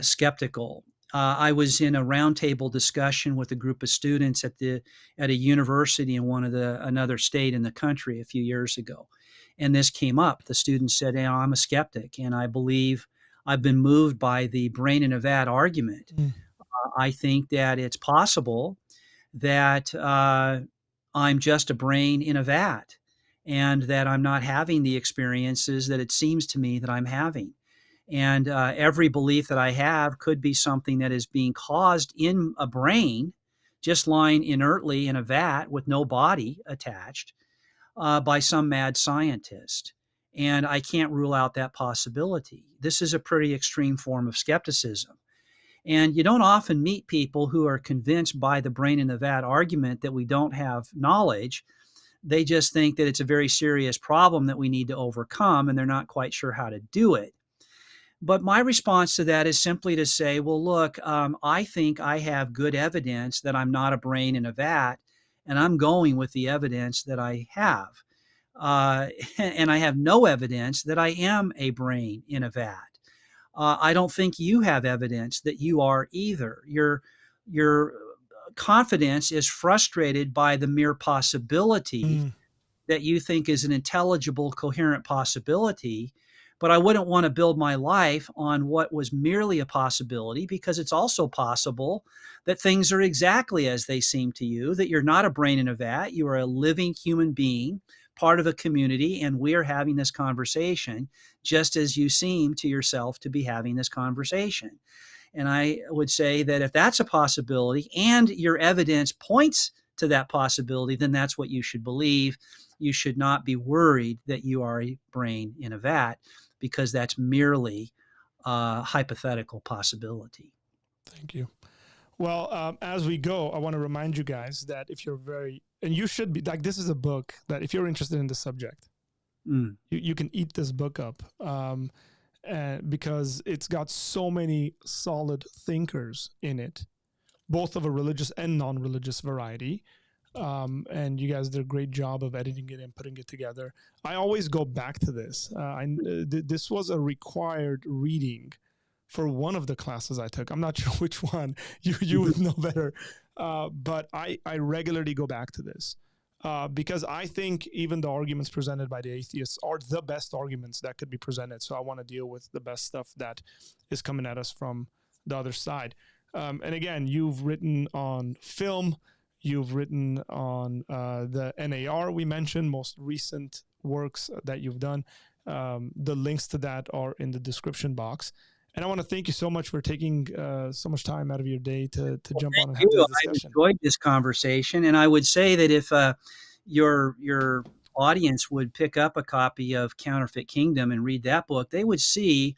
skeptical? I was in a roundtable discussion with a group of students at a university in another state in the country a few years ago, and this came up. The students said, "Hey, I'm a skeptic, and I believe I've been moved by the brain in a vat argument. I think that it's possible that I'm just a brain in a vat, and that I'm not having the experiences that it seems to me that I'm having." And every belief that I have could be something that is being caused in a brain, just lying inertly in a vat with no body attached, by some mad scientist. And I can't rule out that possibility. This is a pretty extreme form of skepticism. And you don't often meet people who are convinced by the brain in the vat argument that we don't have knowledge. They just think that it's a very serious problem that we need to overcome, and they're not quite sure how to do it. But my response to that is simply to say, well, look, I think I have good evidence that I'm not a brain in a vat, and I'm going with the evidence that I have. And I have no evidence that I am a brain in a vat. I don't think you have evidence that you are either. Your confidence is frustrated by the mere possibility that you think is an intelligible, coherent possibility. But I wouldn't want to build my life on what was merely a possibility, because it's also possible that things are exactly as they seem to you, that you're not a brain in a vat, you are a living human being, part of a community, and we are having this conversation just as you seem to yourself to be having this conversation. And I would say that if that's a possibility and your evidence points to that possibility, then that's what you should believe. You should not be worried that you are a brain in a vat, because that's merely a hypothetical possibility. Thank you. Well, as we go, I want to remind you guys that if you're and you should be, like, this is a book that if you're interested in the subject, you can eat this book up, because it's got so many solid thinkers in it, both of a religious and non-religious variety. And you guys did a great job of editing it and putting it together. I always go back to this. This was a required reading for one of the classes I took. I'm not sure which one. You would know better. But I regularly go back to this because I think even the arguments presented by the atheists are the best arguments that could be presented. So I want to deal with the best stuff that is coming at us from the other side. And again, you've written on film. You've written on the NAR we mentioned, most recent works that you've done. The links to that are in the description box. And I want to thank you so much for taking so much time out of your day to jump on and have this discussion. I enjoyed this conversation, and I would say that if your audience would pick up a copy of Counterfeit Kingdom and read that book, they would see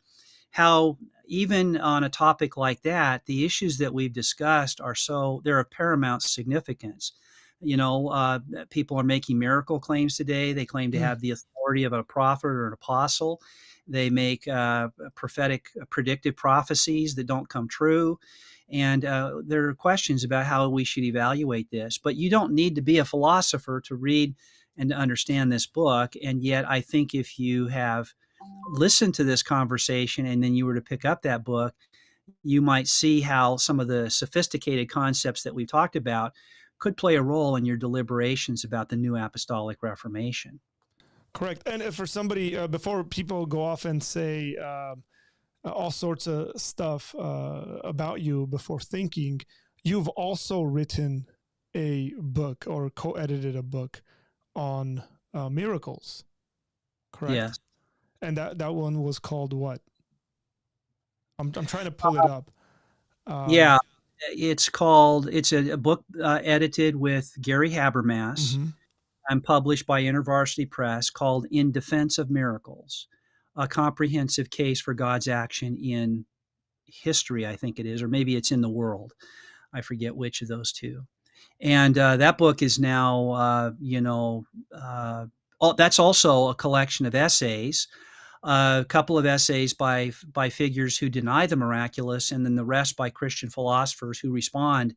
how even on a topic like that, the issues that we've discussed they're of paramount significance, People are making miracle claims today. They claim to Mm. have the authority of a prophet or an apostle. They make prophetic, predictive prophecies that don't come true. And there are questions about how we should evaluate this. But you don't need to be a philosopher to read and to understand this book. And yet, I think if you have listened to this conversation and then you were to pick up that book, you might see how some of the sophisticated concepts that we've talked about could play a role in your deliberations about the New Apostolic Reformation. Correct. And for somebody, before people go off and say all sorts of stuff about you before thinking, you've also written a book or co-edited a book on miracles, correct? Yes. And that one was called what? I'm trying to pull it up. Yeah, it's a book edited with Gary Habermas Mhm. and published by InterVarsity Press called In Defense of Miracles, a comprehensive case for God's action in history, I think it is, or maybe it's in the world. I forget which of those two. And that book is now, that's also a collection of essays, a couple of essays by figures who deny the miraculous, and then the rest by Christian philosophers who respond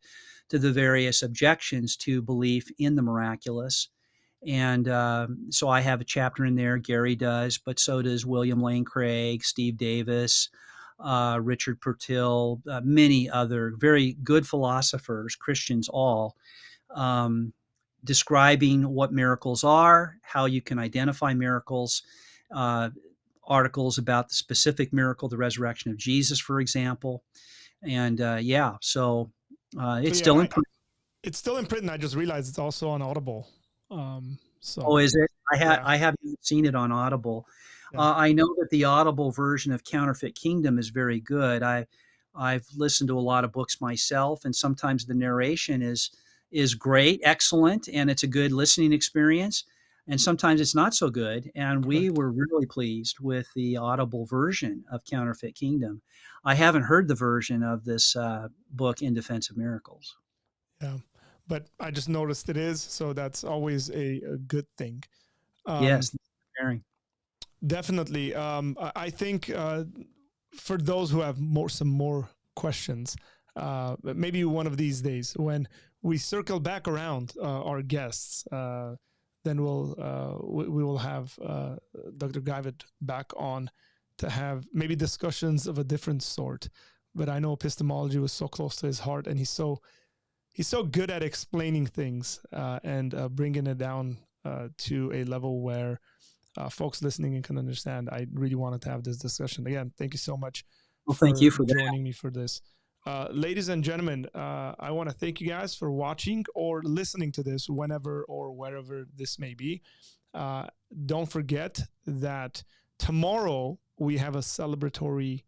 to the various objections to belief in the miraculous. And so I have a chapter in there. Gary does, but so does William Lane Craig, Steve Davis, Richard Purtill, many other very good philosophers, Christians all, um, describing what miracles are, how you can identify miracles, uh, articles about the specific miracle, the resurrection of Jesus, for example. And So it's yeah, still in print. it's still in print. And I just realized it's also on Audible. Oh, So is it? yeah, I haven't seen it on Audible. yeah, I know that the Audible version of Counterfeit Kingdom is very good. I've listened to a lot of books myself, and sometimes the narration is great, excellent, and it's a good listening experience. And sometimes it's not so good. And we correct. were really pleased with the Audible version of Counterfeit Kingdom. I haven't heard the version of this book, In Defense of Miracles. Yeah, but I just noticed it is, so that's always a good thing. Um, Yes, sharing. Definitely. I think for those who have some more questions, maybe one of these days when we circle back around our guests, then we will have Dr. Geivett back on to have maybe discussions of a different sort. But I know epistemology was so close to his heart, and he's so good at explaining things and bringing it down to a level where folks listening and can understand. I really wanted to have this discussion. Again, thank you so much Well, thank you for for that. joining me for this. Ladies and gentlemen, I want to thank you guys for watching or listening to this whenever or wherever this may be. Don't forget that tomorrow we have a celebratory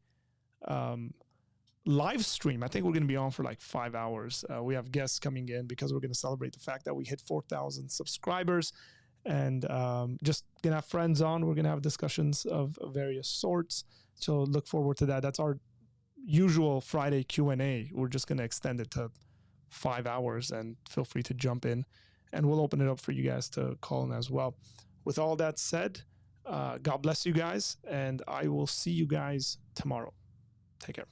live stream. I think we're going to be on for like 5 hours. We have guests coming in because we're going to celebrate the fact that we hit 4,000 subscribers, and just going to have friends on. We're going to have discussions of various sorts. So look forward to that. That's our usual Friday Q&A. We're just going to extend it to 5 hours, and feel free to jump in, and we'll open it up for you guys to call in as well. With all that said, God bless you guys, and I will see you guys tomorrow. Take care.